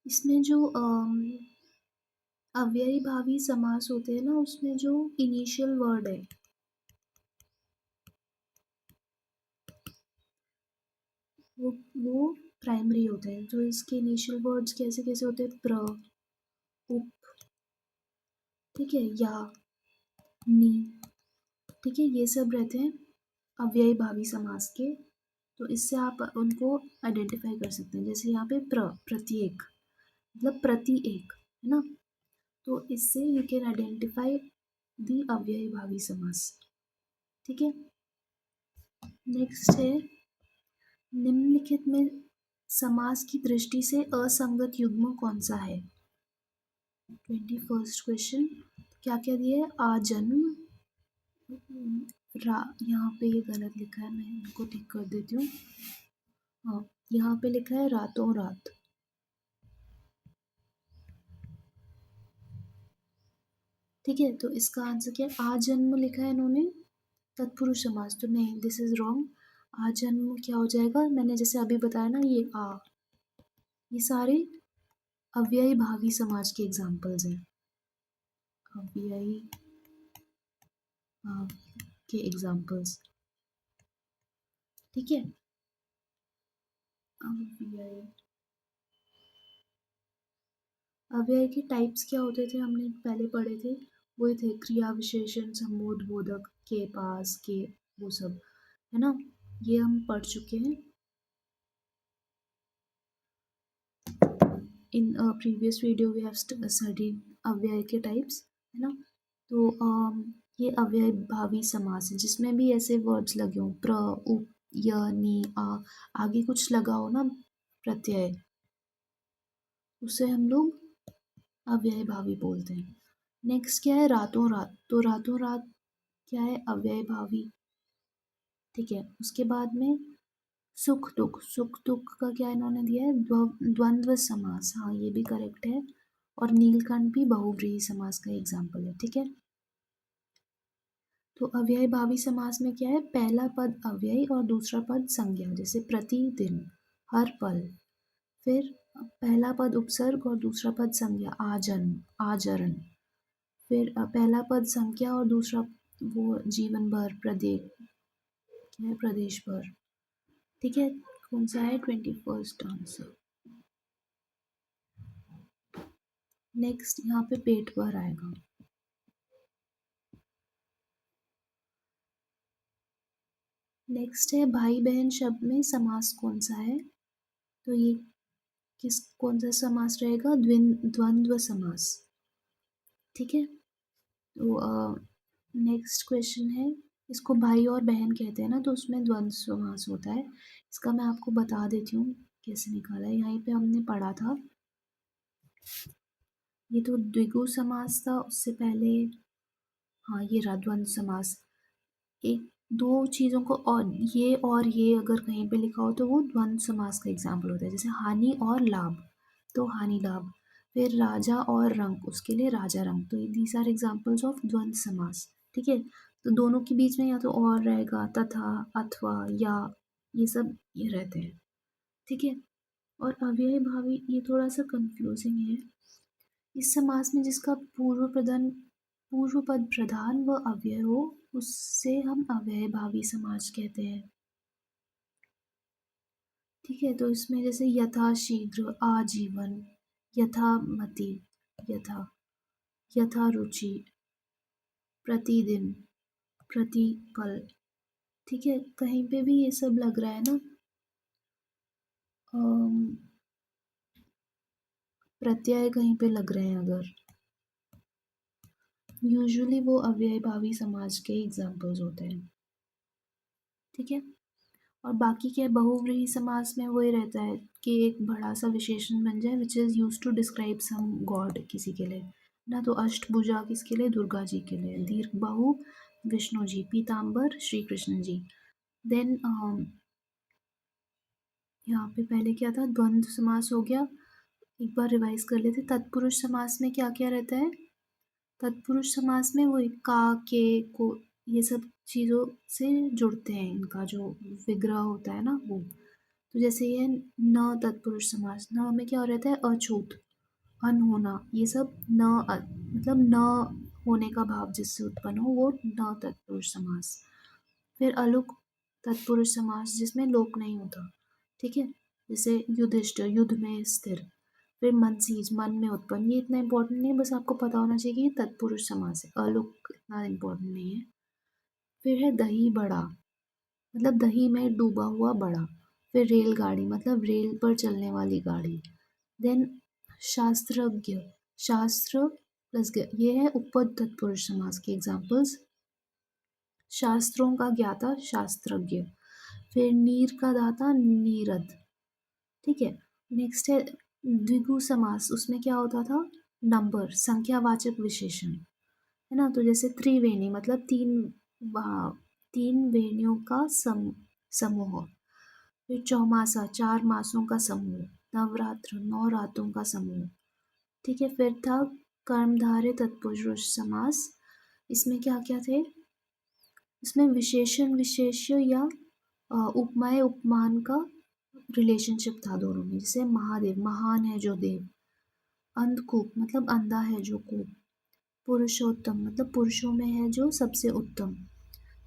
इसमें जो अव्ययी भावी समास होते हैं ना, उसमें जो इनिशियल वर्ड है वो प्राइमरी होते हैं। तो इसके इनिशियल वर्ड्स कैसे कैसे होते हैं, प्र, उप, ठीक है, या, नी, ठीक है, ये सब रहते हैं अव्ययी भावी समास के। तो इससे आप उनको आइडेंटिफाई कर सकते हैं। जैसे यहाँ पे प्रत्येक मतलब प्रति एक, है ना। तो इससे यू कैन आइडेंटिफाई द अव्ययी भावी समास, ठीक है। नेक्स्ट है निम्नलिखित में समास की दृष्टि से असंगत युग्म कौन सा है। 21st क्वेश्चन, क्या क्या दिया है, आजन्म, यहाँ पे ये गलत लिखा है, मैं इनको ठीक कर देती हूँ। हाँ, यहाँ पे लिखा है रातों रात, ठीक है। तो इसका आंसर क्या है, आजन्म लिखा है इन्होंने तत्पुरुष समास, तो नहीं, दिस इज रॉन्ग। आजन्म क्या हो जाएगा, मैंने जैसे अभी बताया ना, ये सारे अव्ययी भावी समाज के एग्जाम्पल्स हैं, अव्ययी भावी के एग्जाम्पल्स, ठीक है। अव्यय अव्यय के टाइप्स क्या होते थे, हमने पहले पढ़े थे, वही थे क्रिया विशेषण संबोध बोधक के पास के, वो सब, है ना, ये हम पढ़ चुके हैं in previous video. We have studied अव्यय के टाइप्स, है ना। तो ये अव्यय भावी समास है जिसमें भी ऐसे वर्ड्स लगे हों, प्र, उप, य, नी, आगे कुछ लगा हो ना प्रत्यय, उसे हम लोग अव्यय भावी बोलते हैं। नेक्स्ट क्या है, रातों रात, तो रातों रात क्या है, अव्यय भावी, ठीक है। उसके बाद में सुख दुख का क्या इन्होंने दिया है, द्वंद्व समास, हाँ ये भी करेक्ट है। और नीलकंठ भी बहुव्रीहि समास का एग्जाम्पल है, ठीक है। तो अव्यय भावी समास में क्या है, पहला पद अव्यय और दूसरा पद संज्ञा, जैसे प्रतिदिन, हर पल। फिर पहला पद उपसर्ग और दूसरा पद संज्ञा, आजन्म, आचरण। फिर पहला पद संख्या और दूसरा वो जीवन भर, प्रदेश, क्या है, प्रदेश भर, ठीक है। कौन सा है 21st आंसर। नेक्स्ट यहाँ पे पेट भर आएगा। नेक्स्ट है भाई बहन शब्द में समास कौन सा है, तो ये कौन सा समास रहेगा, द्वंद्व समास, ठीक है। तो नेक्स्ट क्वेश्चन है, इसको भाई और बहन कहते हैं ना, तो उसमें द्वंद्व समास होता है। इसका मैं आपको बता देती हूँ कैसे निकाला है, यहीं पे हमने पढ़ा था। ये तो द्विगु समास था, उससे पहले, हाँ ये रहा द्वंद्व समास। एक दो चीज़ों को और ये अगर कहीं पे लिखा हो तो वो द्वंद्व समास का एग्जाम्पल होता है। जैसे हानि और लाभ, तो हानि लाभ। फिर राजा और रंग, उसके लिए राजा रंग। तो दीज आर एग्जाम्पल्स ऑफ द्वंद्व समास, ठीक है। तो दोनों के बीच में या तो और रहेगा, तथा, अथवा, या, ये सब ये रहते हैं, ठीक है। और अव्यय भावी ये थोड़ा सा कंफ्यूजिंग है। इस समास में जिसका पूर्व पद प्रधान व अव्यय हो, उससे हम अव्यय भावी समास कहते हैं, ठीक है। तो इसमें जैसे यथा शीघ्र, आजीवन, यथामति, यथा, यथा रुचि, प्रतिदिन, प्रतिपल, ठीक है। कहीं पे भी ये सब लग रहा है ना, प्रत्यय कहीं पे लग रहे हैं अगर, यूजुअली वो अव्यय भावी समाज के एग्जाम्पल्स होते हैं, ठीक है। और बाकी क्या है, बहुव्रीहि समास में वही रहता है कि एक बड़ा सा विशेषण बन जाए, which is used to describe some god, किसी के लिए ना। तो अष्टभुजा किसके लिए, दुर्गा जी के लिए। दीर्घ बाहु विष्णु जी, पीताम्बर श्री कृष्ण जी। देन यहाँ पे पहले क्या था, द्वंद्व समास हो गया। एक बार रिवाइज कर लेते, तत्पुरुष समास में क्या क्या रहता है, तत्पुरुष समास में वही का, के, को, ये सब चीज़ों से जुड़ते हैं, इनका जो विग्रह होता है ना वो। तो जैसे ये न तत्पुरुष समास, न में क्या रहता है, अछूत, अनहोना, ये सब मतलब न होने का भाव जिससे उत्पन्न हो, वो न तत्पुरुष समास। फिर अलुक तत्पुरुष समास, जिसमें लोप नहीं होता, ठीक है, जैसे युधिष्ठिर, युद्ध में स्थिर। फिर मनसीज, मन में उत्पन्न, ये इतना इंपॉर्टेंट नहीं है, बस आपको पता होना चाहिए कि ये तत्पुरुष समास है, अलोक इतना इंपॉर्टेंट नहीं है। फिर है दही बड़ा, मतलब दही में डूबा हुआ बड़ा। फिर रेलगाड़ी, मतलब रेल पर चलने वाली गाड़ी। देन शास्त्रज्ञ, शास्त्र प्लस ज्ञ, ये है उपपद तत्पुरुष समास के एग्जाम्पल्स। शास्त्रों का ज्ञाता शास्त्रज्ञ। फिर नीर का दाता नीरद। ठीक है, नेक्स्ट है द्विगु समास, उसमें क्या होता था, नंबर, संख्यावाचक विशेषण, है ना। तो जैसे त्रिवेणी, मतलब तीन वेणियों का समूह। फिर चौमासा, 4 मासों का समूह। नवरात्र, 9 रातों का समूह। ठीक है, फिर था कर्मधारय तत्पुरुष समास। इसमें क्या क्या थे, इसमें विशेषण विशेष्य या उपमाय उपमान का रिलेशनशिप था दोनों में। जैसे महादेव, महान है जो देव। अंधकूप, मतलब अंधा है जो कूप। पुरुषोत्तम, मतलब पुरुषों में है जो सबसे उत्तम।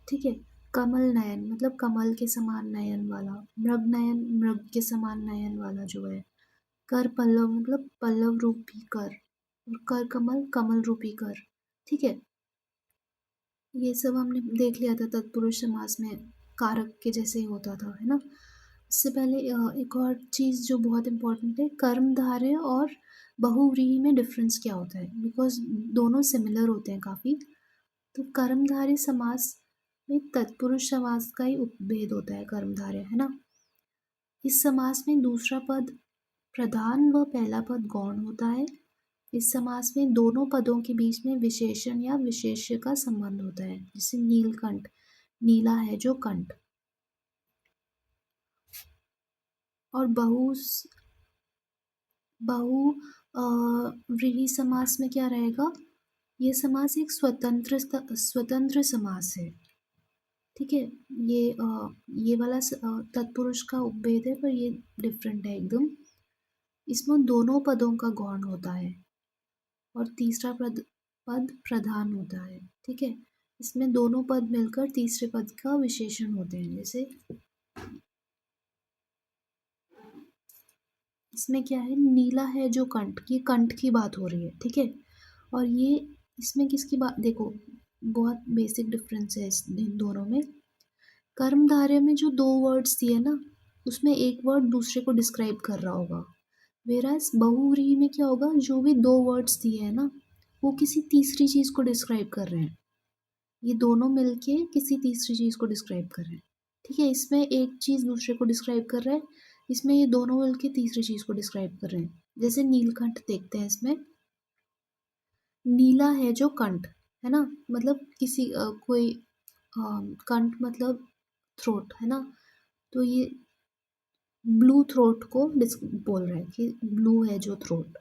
ठीक है, कमल नयन, मतलब कमल के समान नयन वाला। मृग नयन, मृग के समान नयन वाला जो है। कर पल्लव, मतलब पल्लव रूपी कर। और कर कमल, कमल रूपी कर। ठीक है, ये सब हमने देख लिया था तत्पुरुष समास में, कारक के जैसे ही होता था, है ना। इससे पहले एक और चीज़ जो बहुत इम्पोर्टेंट है, कर्मधारय और बहुव्रीहि में डिफरेंस क्या होता है, बिकॉज दोनों सिमिलर होते हैं काफ़ी। तो कर्मधारय समास में तत्पुरुष समास का ही उपभेद होता है, कर्मधारय, है ना। इस समास में दूसरा पद प्रधान व पहला पद गौण होता है। इस समास में दोनों पदों के बीच में विशेषण या विशेष्य का संबंध होता है, जैसे नीलकंठ, नीला है जो कंठ। और बहु व्रीहि समास में क्या रहेगा, ये समास एक स्वतंत्र समास है। ठीक है, ये वाला तत्पुरुष का उपभेद है, पर ये डिफरेंट है एकदम। इसमें दोनों पदों का गौण होता है और तीसरा पद प्रधान होता है। ठीक है, इसमें दोनों पद मिलकर तीसरे पद का विशेषण होते हैं। जैसे इसमें क्या है, नीला है जो कंठ, ये कंठ की बात हो रही है। ठीक है, और ये इसमें किसकी बात, देखो बहुत बेसिक डिफरेंस है इन दोनों में। कर्मधारय में जो दो वर्ड्स दिए ना, उसमें एक वर्ड दूसरे को डिस्क्राइब कर रहा होगा। वेराज बहुव्रीहि में क्या होगा, जो भी दो वर्ड्स दिए हैं ना, वो किसी तीसरी चीज को डिस्क्राइब कर रहे हैं। ये दोनों मिलके किसी तीसरी चीज को डिस्क्राइब कर रहे हैं। ठीक है, इसमें एक चीज दूसरे को डिस्क्राइब कर रहा है, इसमें ये दोनों मिलके तीसरी चीज को डिस्क्राइब कर रहे हैं। जैसे नीलकंठ देखते हैं, इसमें नीला है जो कंठ, है ना, मतलब किसी कोई कंठ मतलब थ्रोट, है ना। तो ये ब्लू थ्रोट को बोल रहा है कि ब्लू है जो थ्रोट।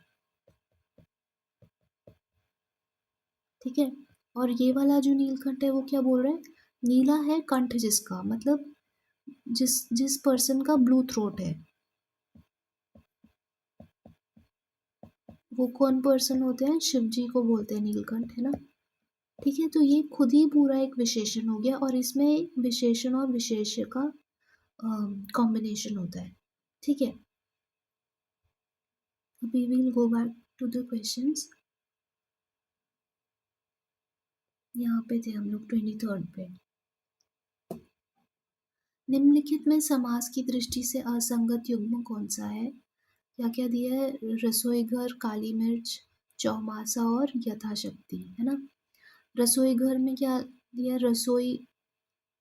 ठीक है, और ये वाला जो नीलकंठ है वो क्या बोल रहा है, नीला है कंठ जिसका, मतलब जिस जिस पर्सन का ब्लू थ्रोट है, वो कौन पर्सन होते हैं, शिव जी को बोलते हैं नीलकंठ, है ना। ठीक है, तो ये खुद ही पूरा एक विशेषण हो गया, और इसमें विशेषण और विशेष्य का कॉम्बिनेशन होता है। ठीक है, अभी will go back to the questions. यहाँ पे थे हम लोग 23rd पे। निम्नलिखित में समास की दृष्टि से असंगत युग्म कौन सा है। क्या क्या दिया है, रसोई घर, काली मिर्च, चौमासा और यथाशक्ति, है ना। रसोई घर में क्या दिया, रसोई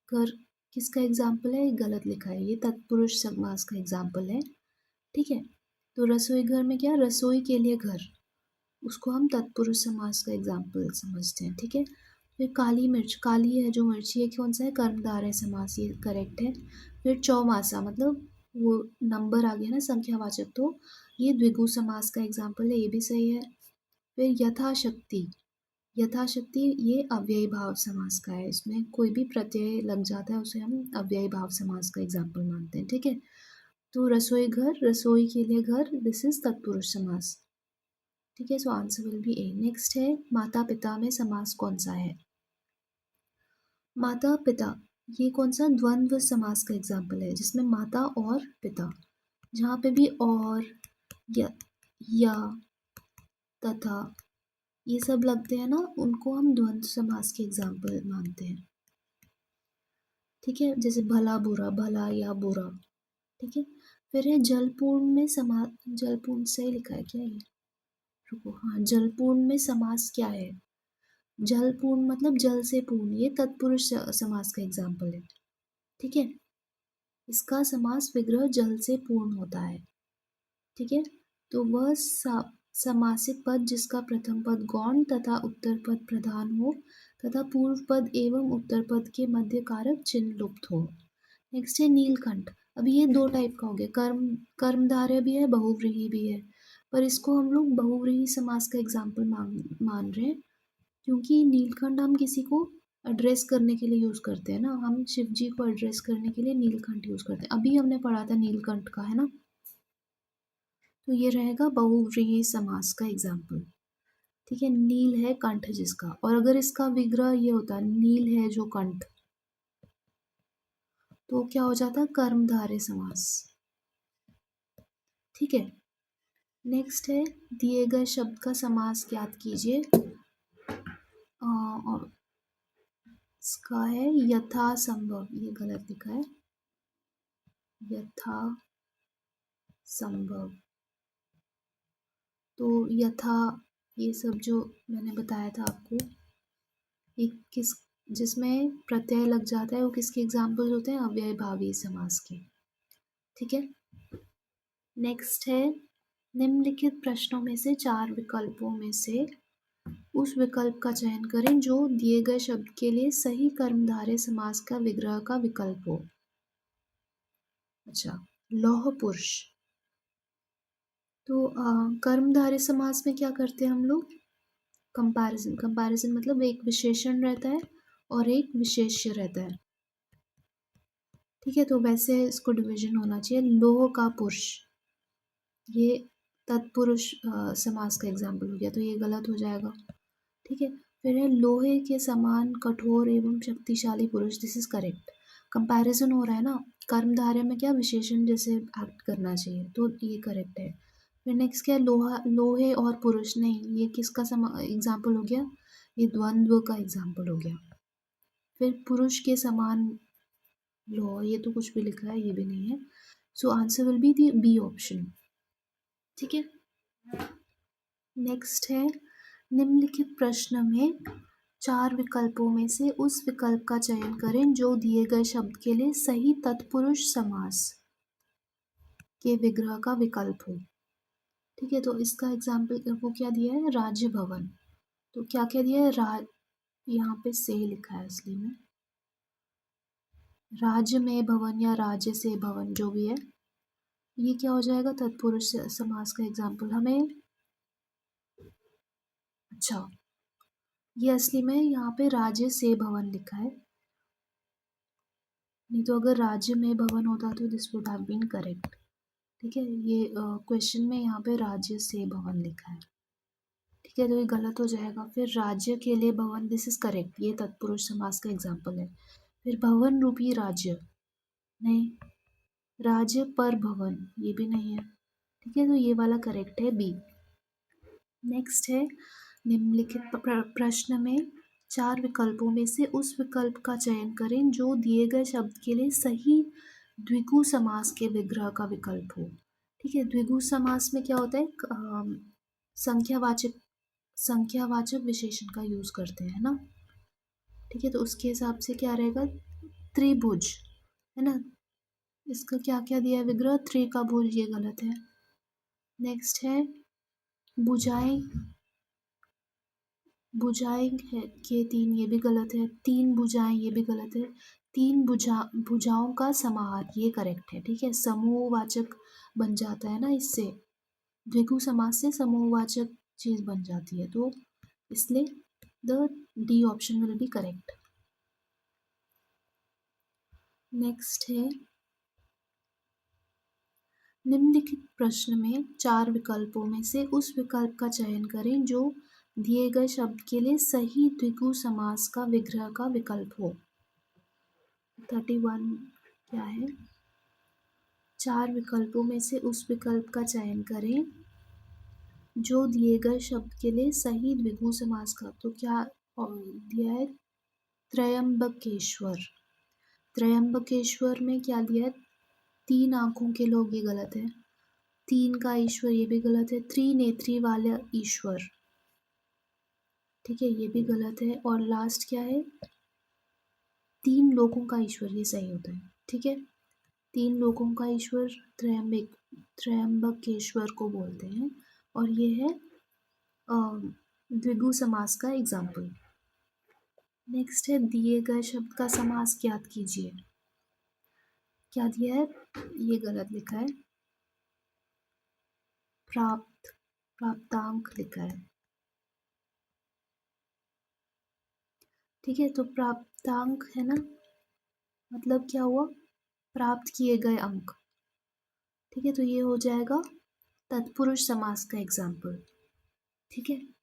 घर किसका एग्जाम्पल है, गलत लिखा है, ये तत्पुरुष समास का एग्जाम्पल है। ठीक है, तो रसोई घर में क्या, रसोई के लिए घर, उसको हम तत्पुरुष समास का एग्जाम्पल समझते हैं। ठीक है, फिर काली मिर्च, काली है जो मिर्ची, ये कौन सा है, कर्मधारय समास, ये करेक्ट है। फिर चौमासा, मतलब वो नंबर आ गया ना, संख्यावाचक, तो ये द्विगु समास का एग्जाम्पल है, ये भी सही है। फिर यथाशक्ति, यथाशक्ति ये अव्ययी भाव समास का है, इसमें कोई भी प्रत्यय लग जाता है उसे हम अव्ययी भाव समास का एग्जाम्पल मानते हैं। ठीक है, तो रसोई घर, रसोई के लिए घर, दिस इज तत्पुरुष समास। ठीक है, so answer will B A. Next है माता पिता में समास कौन सा है। माता पिता, ये कौन सा द्वंद्व समास का एग्जाम्पल है जिसमें माता और पिता, जहाँ पे भी और या तथा ये सब लगते हैं ना, उनको हम द्वंद्व समास के एग्जाम्पल मानते हैं। ठीक है, जैसे भला बुरा, भला या बुरा। ठीक है, फिर है जलपूर्ण में समास। जलपूर्ण सही लिखा है क्या ये? रुको, हाँ, जलपूर्ण में समास क्या है? जलपूर्ण मतलब जल से पूर्ण, ये तत्पुरुष समास का एग्जाम्पल है। ठीक है, इसका समास विग्रह जल से पूर्ण होता है। ठीक है, तो वह समासिक पद जिसका प्रथम पद गौण तथा उत्तर पद प्रधान हो तथा पूर्व पद एवं उत्तर पद के मध्य कारक चिन्ह लुप्त हो। नेक्स्ट है नीलकंठ। अभी ये दो टाइप का हो गया, कर्मधारय भी है, बहुव्रीहि भी है, पर इसको हम लोग बहुव्रीहि समास का एग्जाम्पल मान रहे हैं, क्योंकि नीलकंठ हम किसी को एड्रेस करने के लिए यूज करते हैं ना, हम शिव जी को एड्रेस करने के लिए नीलकंठ यूज करते हैं। अभी हमने पढ़ा था नीलकंठ का, है ना, तो ये रहेगा बहुव्रीहि समास का एग्जाम्पल। ठीक है, नील है कंठ जिसका, और अगर इसका विग्रह ये होता नील है जो कंठ, तो क्या हो जाता कर्मधारय समास। ठीक है, नेक्स्ट है दिए गए शब्द का समास ज्ञात कीजिए। और इसका है यथा संभव, ये गलत लिखा है, यथा संभव। तो यथा ये सब जो मैंने बताया था आपको, एक किस जिसमें प्रत्यय लग जाता है वो किसके एग्जाम्पल होते हैं? अव्ययभावी समास के। ठीक है, नेक्स्ट है निम्नलिखित प्रश्नों में से 4 विकल्पों में से उस विकल्प का चयन करें जो दिए गए शब्द के लिए सही कर्मधारय समास का विग्रह का विकल्प हो। अच्छा, लौह पुरुष। तो कर्मधारय समास में क्या करते हैं हम लोग? कंपैरिजन। कंपैरिजन मतलब एक विशेषण रहता है और एक विशेष्य रहता है। ठीक है, तो वैसे इसको डिवीजन होना चाहिए। लोह का पुरुष, ये तत्पुरुष समास का एग्जाम्पल हो गया, तो ये गलत हो जाएगा। ठीक है, फिर है लोहे के समान कठोर एवं शक्तिशाली पुरुष, दिस इज करेक्ट। कंपैरिजन हो रहा है ना, कर्मधारय में क्या विशेषण जैसे एक्ट करना चाहिए, तो ये करेक्ट है। फिर नेक्स्ट क्या है? लोहा, लोहे और पुरुष, नहीं, ये किसका एग्जाम्पल हो गया? ये द्वंद्व का एग्जाम्पल हो गया। फिर पुरुष के समान लोहा, ये तो कुछ भी लिखा है, ये भी नहीं है, so answer will be the B option. ठीक है, नेक्स्ट है निम्नलिखित प्रश्न में 4 विकल्पों में से उस विकल्प का चयन करें जो दिए गए शब्द के लिए सही तत्पुरुष समास के विग्रह का विकल्प हो। ठीक है, तो इसका एग्जाम्पल वो क्या दिया है? राज्य भवन। तो क्या क्या दिया है? यहाँ पे से लिखा है असली में, राज्य में भवन या राज्य से भवन जो भी है, ये क्या हो जाएगा? तत्पुरुष समास का एग्जाम्पल हमें। अच्छा, ये असली में यहाँ पे राज्य से भवन लिखा है, नहीं तो अगर राज्य में भवन होता तो this would have been correct. ठीक है, ये क्वेश्चन में यहाँ पे राज्य से भवन लिखा है। ठीक है, तो ये गलत हो जाएगा। फिर राज्य के लिए भवन, दिस इज करेक्ट, ये तत्पुरुष समास का एग्जाम्पल है। फिर भवन रूपी राज्य, नहीं, राज्य पर भवन, ये भी नहीं है। ठीक है, तो ये वाला करेक्ट है, बी। नेक्स्ट है निम्नलिखित प्रश्न में 4 विकल्पों में से उस विकल्प का चयन करें जो दिए गए शब्द के लिए सही द्विगु समास के विग्रह का विकल्प हो। ठीक है, द्विगु समास में क्या होता है? संख्यावाचक संख्यावाचक विशेषण का यूज करते हैं ना। ठीक है, तो उसके हिसाब से क्या रहेगा? त्रिभुज, है ना, इसका क्या क्या दिया है विग्रह? त्रि का भुज, ये गलत है। नेक्स्ट है भुजाएं, भुजाएं है के 3, ये भी गलत है। 3 भुजाएं, ये भी गलत है। 3 भुजाओं का समाहार, ये करेक्ट है। ठीक है, समूहवाचक बन जाता है ना इससे, द्विगु समास से समूहवाचक चीज बन जाती है, तो इसलिए the D option will be correct. Next है निम्नलिखित प्रश्न में 4 विकल्पों में से उस विकल्प का चयन करें जो दिए गए शब्द के लिए सही द्विगु समास का विग्रह का विकल्प हो। 31 क्या है, 4 विकल्पों में से उस विकल्प का चयन करें जो दिए गए शब्द के लिए सही द्विगु समास का। तो क्या दिया है, त्रयंबकेश्वर। त्रयंबकेश्वर में क्या दिया है, 3 आंखों के लोग, ये गलत है। 3 का ईश्वर, ये भी गलत है। त्रिनेत्री वाला ईश्वर, ठीक है, ये भी गलत है। और लास्ट क्या है, 3 लोगों का ईश्वर, ये सही होता है, ठीक है। 3 लोगों का ईश्वर त्रयंबकेश्वर को बोलते हैं, और ये है द्विगु समास का एग्जाम्पल। नेक्स्ट है, दिए गए शब्द का समास ज्ञात कीजिए। क्या दिया है, ये गलत लिखा है, प्राप्तांक लिखा है, ठीक है। तो प्राप्तांक है ना, मतलब क्या हुआ, प्राप्त किए गए अंक, ठीक है। तो ये हो जाएगा तत्पुरुष समास का एग्जाम्पल, ठीक है।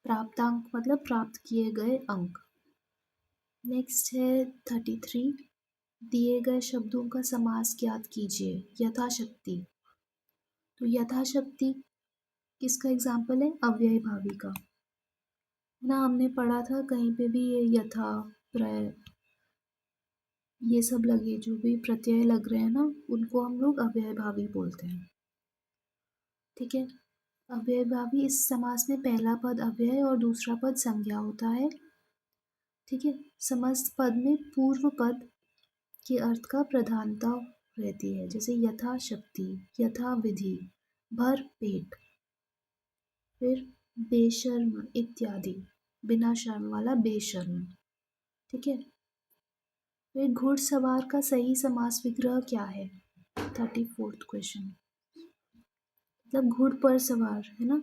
प्राप्तांक मतलब प्राप्त किए गए अंक। नेक्स्ट है 33, दिए गए शब्दों का समास ज्ञात कीजिए यथाशक्ति। तो यथाशक्ति किसका एग्जाम्पल है, अव्यय भावी का, है ना। हमने पढ़ा था कहीं पे भी ये यथा, प्रय, ये सब लगे, जो भी प्रत्यय लग रहे हैं ना, उनको हम लोग अव्यय भावी बोलते हैं, ठीक है। अव्यय भावी, इस समास में पहला पद अव्यय और दूसरा पद संज्ञा होता है, ठीक है। समस्त पद में पूर्व पद के अर्थ का प्रधानता रहती है, जैसे यथा शक्ति, यथा विधि, भर पेट, फिर बेशर्म इत्यादि, बिना शर्म वाला बेशर्म, ठीक है। फिर घुड़सवार का सही समास विग्रह क्या है, 34th क्वेश्चन, मतलब घुड़ पर सवार, है ना।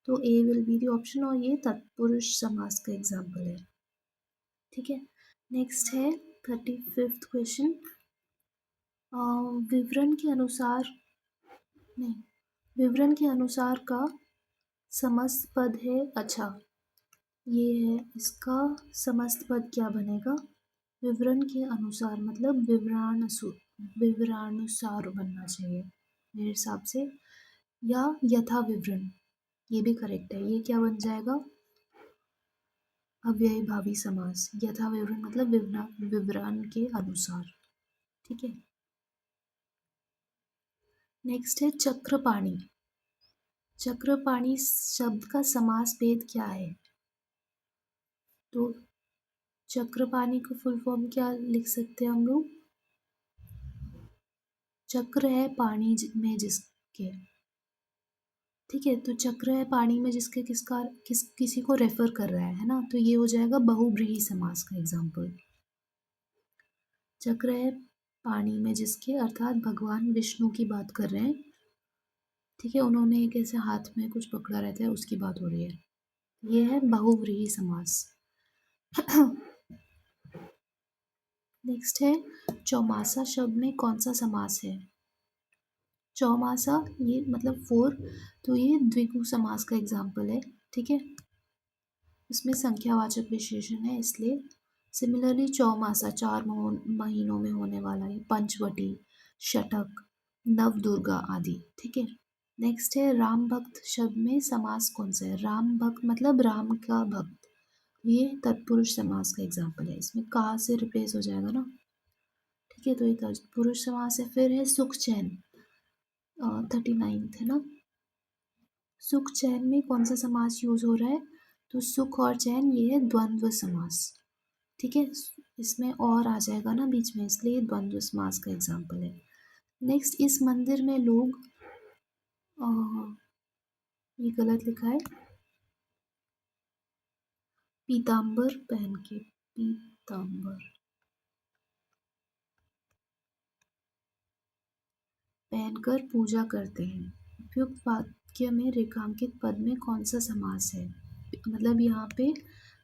तो ए विल बी द ऑप्शन, और ये तत्पुरुष समास का एग्जाम्पल है, ठीक है। नेक्स्ट है 35th क्वेश्चन, विवरण के अनुसार, नहीं, विवरण के अनुसार का समस्त पद है, अच्छा ये है, इसका समस्त पद क्या बनेगा, विवरण के अनुसार मतलब विवरणानुसार बनना चाहिए मेरे हिसाब से, या यथा विवरण, ये भी करेक्ट है। ये क्या बन जाएगा, अव्ययी भावी समास, यथा विवरण मतलब विवरण के अनुसार, ठीक है। नेक्स्ट है चक्रपाणी। चक्रपाणी शब्द का समास भेद क्या है, तो चक्रपाणी को फुल फॉर्म क्या लिख सकते हैं हम लोग, चक्र है पानी में जिसके, ठीक है। तो चक्र है पानी में जिसके, किसी को रेफर कर रहा है ना, तो ये हो जाएगा बहुव्रीहि समास का एग्जाम्पल। चक्र है पानी में जिसके, अर्थात भगवान विष्णु की बात कर रहे हैं, ठीक है। उन्होंने एक ऐसे हाथ में कुछ पकड़ा रहता है, उसकी बात हो रही है, ये है बहुव्रीहि समास। नेक्स्ट है चौमासा शब्द में कौन सा समास है, चौमासा ये मतलब 4, तो ये द्विगु समास का एग्जाम्पल है, ठीक है। इसमें संख्यावाचक विशेषण है इसलिए। सिमिलरली चौमासा 4 महीनों में होने वाला है, पंचवटी, षटक, नवदुर्गा आदि, ठीक है। नेक्स्ट है राम भक्त शब्द में समास कौन सा है, राम भक्त मतलब राम का भक्त, ये तत्पुरुष समास का एग्जाम्पल है। इसमें का से रिप्लेस हो जाएगा ना, ठीक है। तो ये तत्पुरुष समास है। फिर है सुख चैन, 39th है ना। सुख चैन में कौन सा समास यूज हो रहा है, तो सुख और चैन, ये है द्वंद्व समास, ठीक है। इसमें और आ जाएगा ना बीच में, इसलिए द्वंद्व समास का एग्जाम्पल है। नेक्स्ट, इस मंदिर में लोग, ये गलत लिखा है, पीताम्बर पहन के, पीताम्बर पहनकर पूजा करते हैं। उपयुक्त वाक्य में रेखांकित पद में कौन सा समास है, मतलब यहाँ पे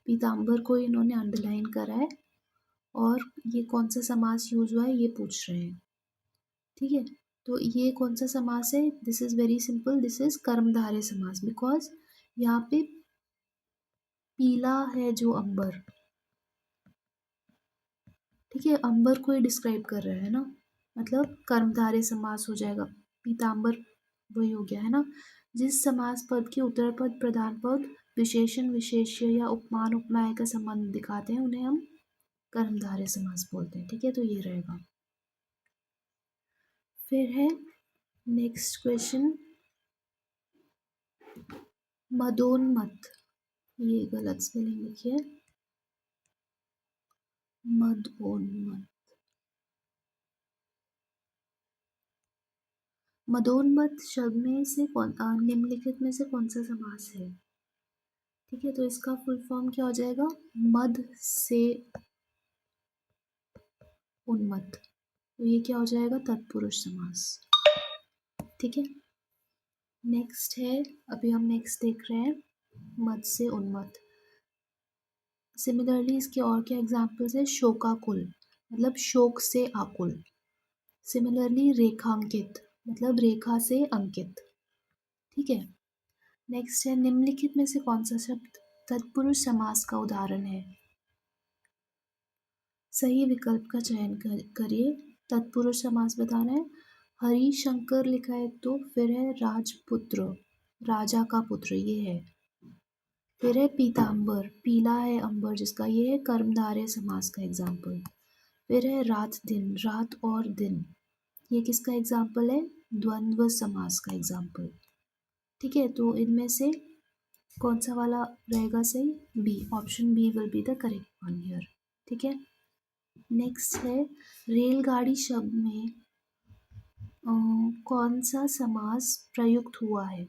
पीताम्बर को इन्होंने अंडरलाइन करा है, और ये कौन सा समास यूज हुआ है ये पूछ रहे हैं, ठीक है। तो ये कौन सा समास है, this is very simple, this is कर्मधारय समास, बिकॉज यहाँ पे पीला है जो अंबर, ठीक है, अंबर को ही डिस्क्राइब कर रहा है ना, मतलब कर्मधारय समास हो जाएगा। पीतांबर वही हो गया है ना। जिस समास पद के उत्तर पद प्रधान पद विशेषण विशेष्य या उपमान उपमेय का संबंध दिखाते हैं उन्हें हम कर्मधारय समास बोलते हैं। ठीक है, तो ये रहेगा। फिर है नेक्स्ट क्वेश्चन, मदोन्मत्त। ये गलत स्पेलिंग लिखी है, मदोन्मत्त। मदोन्मत्त शब्द में से निम्नलिखित में से कौन सा समास है? ठीक है, तो इसका फुल फॉर्म क्या हो जाएगा? मद से उन्मत्त। तो ये क्या हो जाएगा? तत्पुरुष समास। ठीक है, नेक्स्ट है, अभी हम नेक्स्ट देख रहे हैं मद से उन्मत्त। सिमिलरली इसके और क्या एग्जाम्पल्स है? शोकाकुल मतलब शोक से आकुल। सिमिलरली रेखांकित मतलब रेखा से अंकित। ठीक है, नेक्स्ट है, निम्नलिखित में से कौन सा शब्द तत्पुरुष समास का उदाहरण है? सही विकल्प का चयन करिए। तत्पुरुष समास बताना है। हरिशंकर लिखा है, तो फिर है राजपुत्र, राजा का पुत्र, ये है। फिर है पीतांबर, पीला है अंबर जिसका, ये है कर्मधारय समास का एग्जाम्पल। फिर है रात दिन, रात और दिन, ये किसका एग्जाम्पल है? द्वंद्व समास का एग्जाम्पल। ठीक है, तो इनमें से कौन सा वाला रहेगा सही? B, option B will be the correct one here. ठीक है, नेक्स्ट है, रेलगाड़ी शब्द में कौन सा समास प्रयुक्त हुआ है?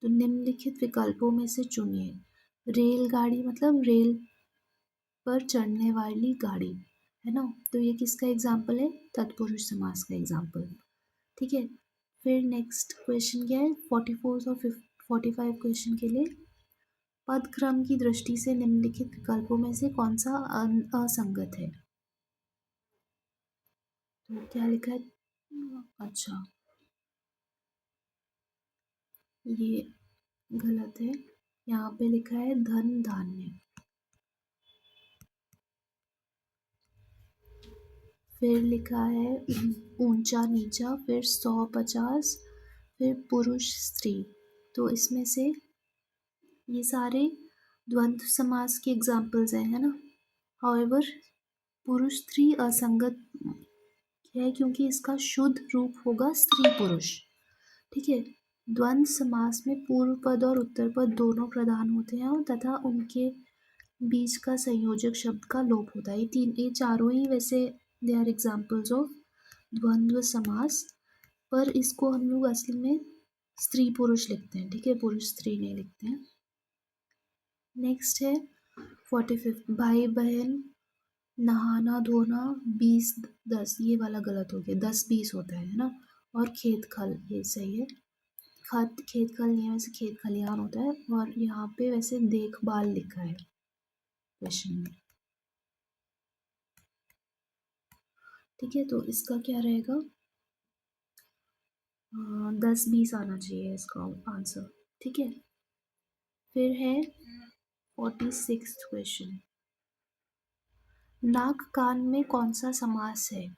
तो निम्नलिखित विकल्पों में से चुनिए। रेलगाड़ी मतलब रेल पर चढ़ने वाली गाड़ी, है ना, तो ये किसका एग्जाम्पल है? तत्पुरुष समास का एग्जाम्पल। ठीक है, फिर नेक्स्ट क्वेश्चन क्या है? 44 और 45 क्वेश्चन के लिए, पदक्रम की दृष्टि से निम्नलिखित विकल्पों में से कौन सा असंगत है? तो क्या लिखा है? अच्छा, ये गलत है। यहाँ पे लिखा है धन धान्य। फिर लिखा है ऊंचा नीचा, फिर 100 50, फिर पुरुष स्त्री। तो इसमें से ये सारे द्वंद्व समास के एग्जाम्पल्स हैं, है ना। हाउएवर पुरुष स्त्री असंगत है क्योंकि इसका शुद्ध रूप होगा स्त्री पुरुष। ठीक है, द्वंद्व समास में पूर्व पद और उत्तर पद दोनों प्रधान होते हैं और तथा उनके बीच का संयोजक शब्द का लोप होता है। ये चारों ही वैसे दे आर एग्जाम्पल्स ऑफ द्वंद्व समास, पर इसको हम लोग असली में स्त्री पुरुष लिखते हैं। ठीक है, पुरुष स्त्री नहीं लिखते हैं। नेक्स्ट है 45, भाई बहन नहाना धोना 20 10, ये वाला गलत हो गया, 10 20 होता है ना। और खेत खल, ये सही है। खेत खल नहीं है, वैसे खेत खलिहान होता है। और यहाँ पे वैसे देखभाल लिखा है क्वेश्चन में। ठीक है, तो इसका क्या रहेगा? 10 20 आना चाहिए इसका आंसर। ठीक है, फिर है 46 क्वेश्चन, नाक कान में कौन सा समास है?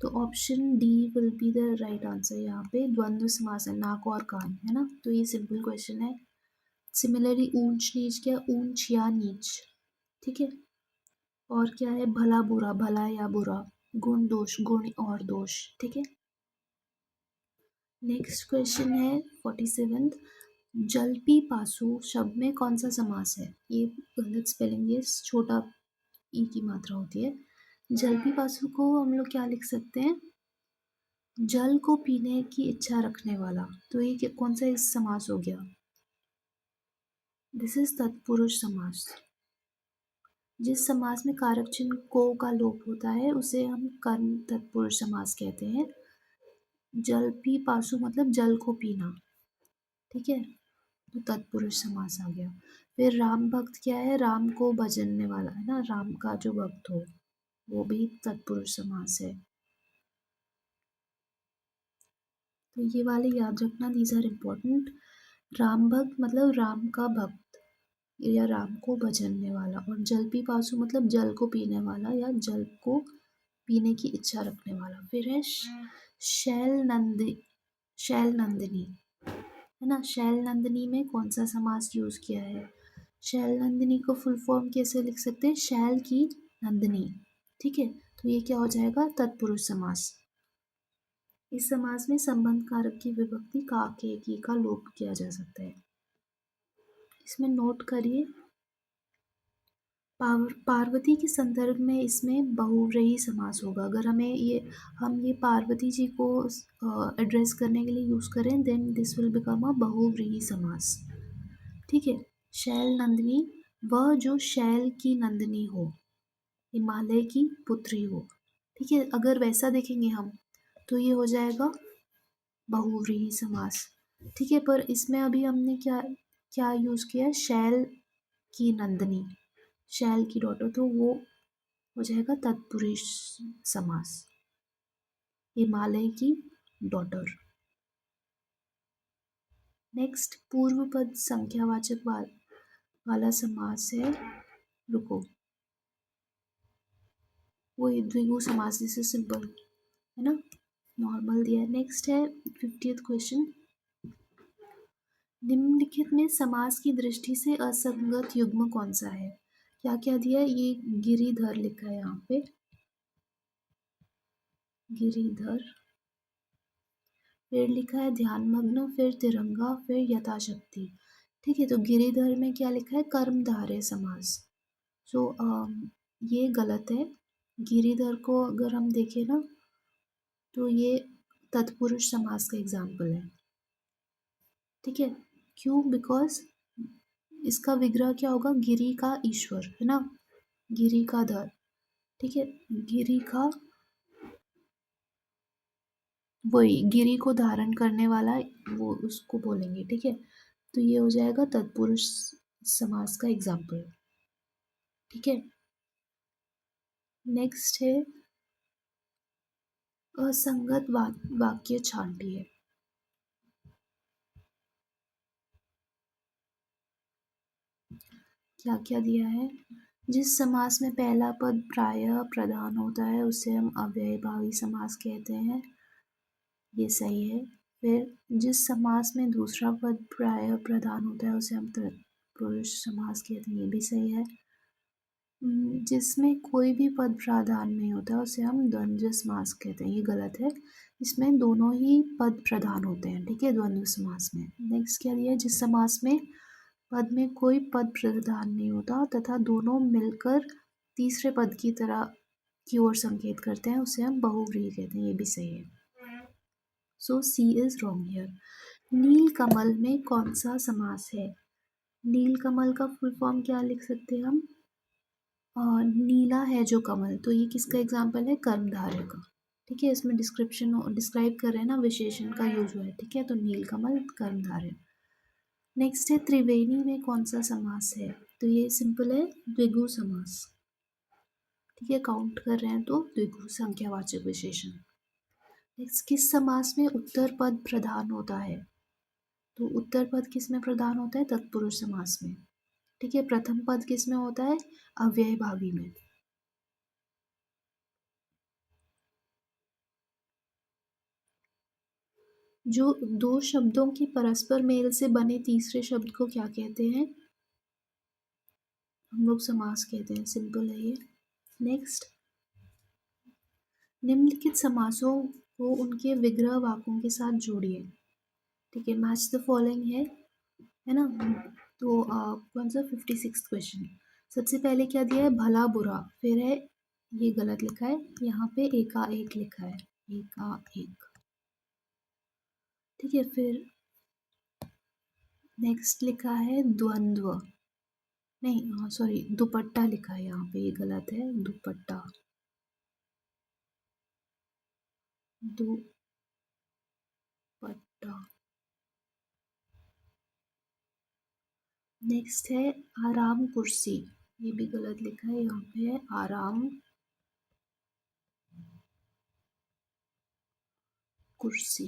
तो option D will be the right answer. यहाँ पे द्वंद्व समास है, नाक और कान, है ना। तो ये सिंपल क्वेश्चन है। सिमिलरली ऊंच नीच, क्या ऊंच या नीच। ठीक है, और क्या है? भला बुरा, भला या बुरा। गुण दोष, गुण और दोष। ठीक है, नेक्स्ट क्वेश्चन है 47, जलपी पासु शब्द में कौन सा समास है? ये गलत स्पेलिंग है, छोटा ई की मात्रा होती है। जलपी पासु को हम लोग क्या लिख सकते हैं? जल को पीने की इच्छा रखने वाला। तो ये कौन सा इस समास हो गया? दिस इज तत्पुरुष समास। जिस समास में कारक चिन्ह को का लोप होता है उसे हम कर्म तत्पुरुष समास कहते हैं। जल पी पासु मतलब जल को पीना। ठीक है, तो तत्पुरुष समास आ गया। फिर राम भक्त क्या है? राम को भजनने वाला, है ना, राम का जो भक्त हो, वो भी तत्पुरुष समास है। तो ये वाले याद रखना, दीज आर इम्पोर्टेंट। राम भक्त मतलब राम का भक्त। या राम को भजनने वाला, और जल पिपासु मतलब जल को पीने वाला या जल को पीने की इच्छा रखने वाला। फिर है शैल नंदिनी, है ना। शैल नंदिनी में कौन सा समास यूज किया है? शैल नंदिनी को फुल फॉर्म कैसे लिख सकते हैं? शैल की नंदिनी, ठीक है। तो ये क्या हो जाएगा? तत्पुरुष समास। इस समास में संबंध कारक की विभक्ति का, के, की का लोप किया जा सकता है। इसमें नोट करिए, पार्वती के संदर्भ में इसमें बहुव्रीहि समास होगा। अगर हम ये पार्वती जी को एड्रेस करने के लिए यूज करें, then this will become a बहुव्रीहि समास, ठीक है। शैल नंदिनी, वह जो शैल की नंदिनी हो, हिमालय की पुत्री हो, ठीक है। अगर वैसा देखेंगे हम तो ये हो जाएगा बहुव्रीहि समास, ठीक है। पर इसमें अभी हमने क्या क्या यूज किया? शैल की नंदिनी, शैल की डॉटर, तो वो हो जाएगा तत्पुरुष समास, हिमालय की डॉटर। नेक्स्ट पूर्व पद संख्यावाचक वाला समास है, रुको, वो द्विगु समास, जैसे सिंपल, है ना, नॉर्मल दिया है। नेक्स्ट है 50th क्वेश्चन, निम्नलिखित में समास की दृष्टि से असंगत युग्म कौन सा है? क्या क्या दिया है? ये गिरिधर लिखा है यहाँ पे, गिरिधर, फिर लिखा है ध्यानमग्न, फिर तिरंगा, फिर यथाशक्ति, ठीक है। तो गिरिधर में क्या लिखा है? कर्मधारय समास। सो ये गलत है। गिरिधर को अगर हम देखें ना, तो ये तत्पुरुष समास का एग्जाम्पल है, ठीक है। क्यों? बिकॉज इसका विग्रह क्या होगा? गिरी का ईश्वर, है ना, गिरी का धर, ठीक है। गिरी का, वही गिरी को धारण करने वाला, वो उसको बोलेंगे, ठीक है। तो ये हो जाएगा तत्पुरुष समास का एग्जाम्पल, ठीक है। नेक्स्ट है असंगत वाक्य छांटिए। क्या क्या दिया है? जिस समास में पहला पद प्रायः प्रधान होता है उसे हम अव्ययीभावी समास कहते हैं, ये सही है। फिर जिस समास में दूसरा पद प्रायः प्रधान होता है उसे हम तत्पुरुष समास कहते हैं, ये भी सही है। जिसमें कोई भी पद प्रधान नहीं होता उसे हम द्वंद्व समास कहते हैं, ये गलत है। इसमें दोनों ही पद प्रधान होते हैं, ठीक है, द्वंद्व समास में। नेक्स्ट क्या दिया है? जिस समास में पद में कोई पद प्रधान नहीं होता तथा दोनों मिलकर तीसरे पद की तरह की ओर संकेत करते हैं उसे हम बहुव्रीहि कहते हैं, ये भी सही है। सो सी is wrong here. Neel Kamal में कौन सा समास है? नील कमल का फुल फॉर्म क्या लिख सकते हैं हम? नीला है जो कमल, तो ये किसका एग्जाम्पल है? कर्मधारय का, ठीक है। इसमें डिस्क्राइब कर रहे हैं ना, विशेषण का यूज हुआ है, ठीक है। तो नीलकमल कर्मधारय। नेक्स्ट है त्रिवेणी में कौन सा समास है? तो ये सिंपल है, द्विगु समास, ठीक है। काउंट कर रहे हैं तो द्विगु, संख्यावाचक विशेषण। नेक्स्ट, किस समास में उत्तर पद प्रधान होता है? तो उत्तर पद किस में प्रधान होता है? तत्पुरुष समास में, ठीक है। प्रथम पद किस में होता है? अव्ययभावी में। जो दो शब्दों की परस्पर मेल से बने तीसरे शब्द को क्या कहते हैं? हम लोग समास कहते हैं, सिंपल है ये। नेक्स्ट, निम्नलिखित समासों को उनके विग्रह वाक्यों के साथ जोड़िए, ठीक है। मैच द फॉलोइंग है ना। तो कौन सा 56 क्वेश्चन? सबसे पहले क्या दिया है? भला बुरा, फिर है, ये गलत लिखा है, यहाँ पे एकाएक लिखा है, एकाएक, ठीक है। फिर नेक्स्ट लिखा है द्वंद्व, नहीं, हाँ सॉरी, दुपट्टा लिखा है यहाँ पे, ये गलत है, दुपट्टा, दुपट्टा। नेक्स्ट है आराम कुर्सी, ये भी गलत लिखा है, यहाँ पे है आराम कुर्सी।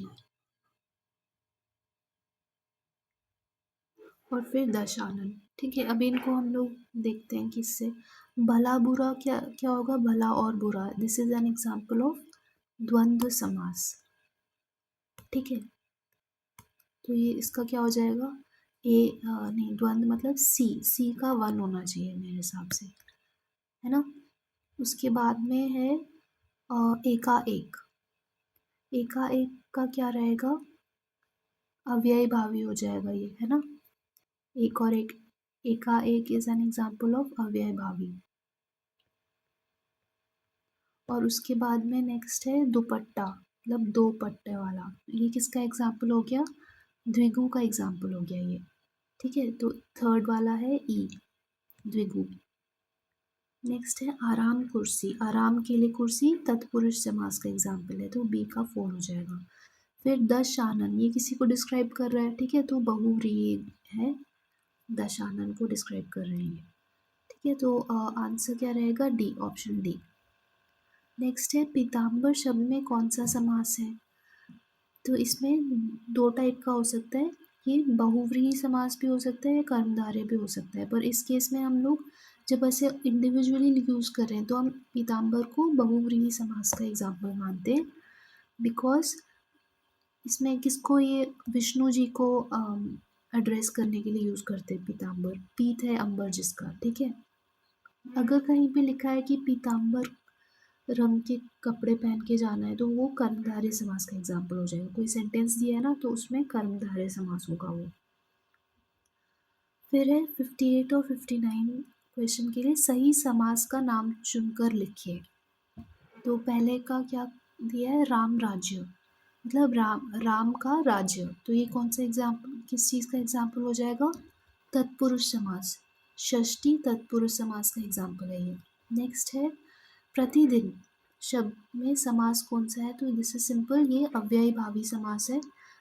और फिर दशानन। ठीक है, अभी इनको हम लोग देखते हैं किससे। भला बुरा क्या क्या होगा, भला और बुरा, this is an example of द्वंद्व समास। ठीक है, तो ये इसका क्या हो जाएगा, नहीं द्वंद्व मतलब सी का वन होना चाहिए मेरे हिसाब से, है ना। उसके बाद में है एकाएक। एकाएक का क्या रहेगा, अव्ययी भावी हो जाएगा ये, है ना। एक और एक, एकाएक इज एन एग्जाम्पल ऑफ अव्यय भावी। और उसके बाद में नेक्स्ट है दुपट्टा, मतलब दो पट्टे वाला। ये किसका एग्जाम्पल हो गया, द्विगु का एग्जाम्पल हो गया ये। ठीक है, तो थर्ड वाला है ई, द्विगु। नेक्स्ट है आराम कुर्सी, आराम के लिए कुर्सी तत्पुरुष समास का एग्जाम्पल है, तो बी का 4 हो जाएगा। फिर दशानन, ये किसी को डिस्क्राइब कर रहा है। ठीक है, तो बहुव्रीहि है, दशानन को डिस्क्राइब कर रहे हैं। ठीक है, तो आंसर क्या रहेगा, डी, ऑप्शन डी। नेक्स्ट है पीताम्बर शब्द में कौन सा समास है, तो इसमें दो टाइप का हो सकता है, ये बहुव्रीहि समास भी हो सकता है या कर्मधारय भी हो सकता है। पर इस केस में हम लोग जब ऐसे इंडिविजुअली यूज़ कर रहे हैं तो हम पीताम्बर को बहुव्रीहि समास का एग्जाम्पल मानते हैं, बिकॉज इसमें किसको, ये विष्णु जी को एड्रेस करने के लिए यूज़ करते हैं पीताम्बर, पीत है अंबर जिसका। ठीक है, अगर कहीं पे लिखा है कि पीताम्बर रंग के कपड़े पहन के जाना है, तो वो कर्मधारय समास का एग्जाम्पल हो जाएगा। कोई सेंटेंस दिया है ना, तो उसमें कर्मधारय समास होगा वो। फिर है 58 और 59 क्वेश्चन के लिए सही समास का नाम चुनकर लिखिए। तो पहले का क्या दिया है, राम राज्य, मतलब राम का राज्य। तो ये कौन सा एग्जाम्पल, किस चीज़ का एग्जाम्पल हो जाएगा, तत्पुरुष समास, षष्ठी तत्पुरुष समास का एग्जाम्पल है ये। नेक्स्ट है प्रतिदिन शब्द में समास कौन सा है, तो दिस इज सिंपल, ये अव्ययी भावी समास है।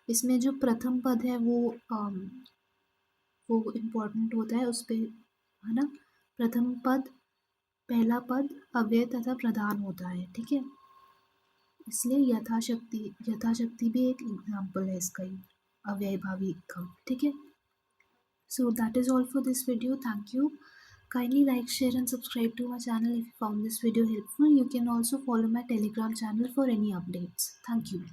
इसमें जो प्रथम पद है वो इम्पोर्टेंट होता है उस पर, है ना। प्रथम पद, पहला पद अव्यय तथा प्रधान होता है। ठीक है, इसलिए यथाशक्ति भी एक एग्जाम्पल है इसका ही, अव्यय भावी का। ठीक है, so that is all for this video. Thank you. Kindly like, share and subscribe to my channel if you found this video helpful. You can also follow my Telegram channel for any updates. Thank you.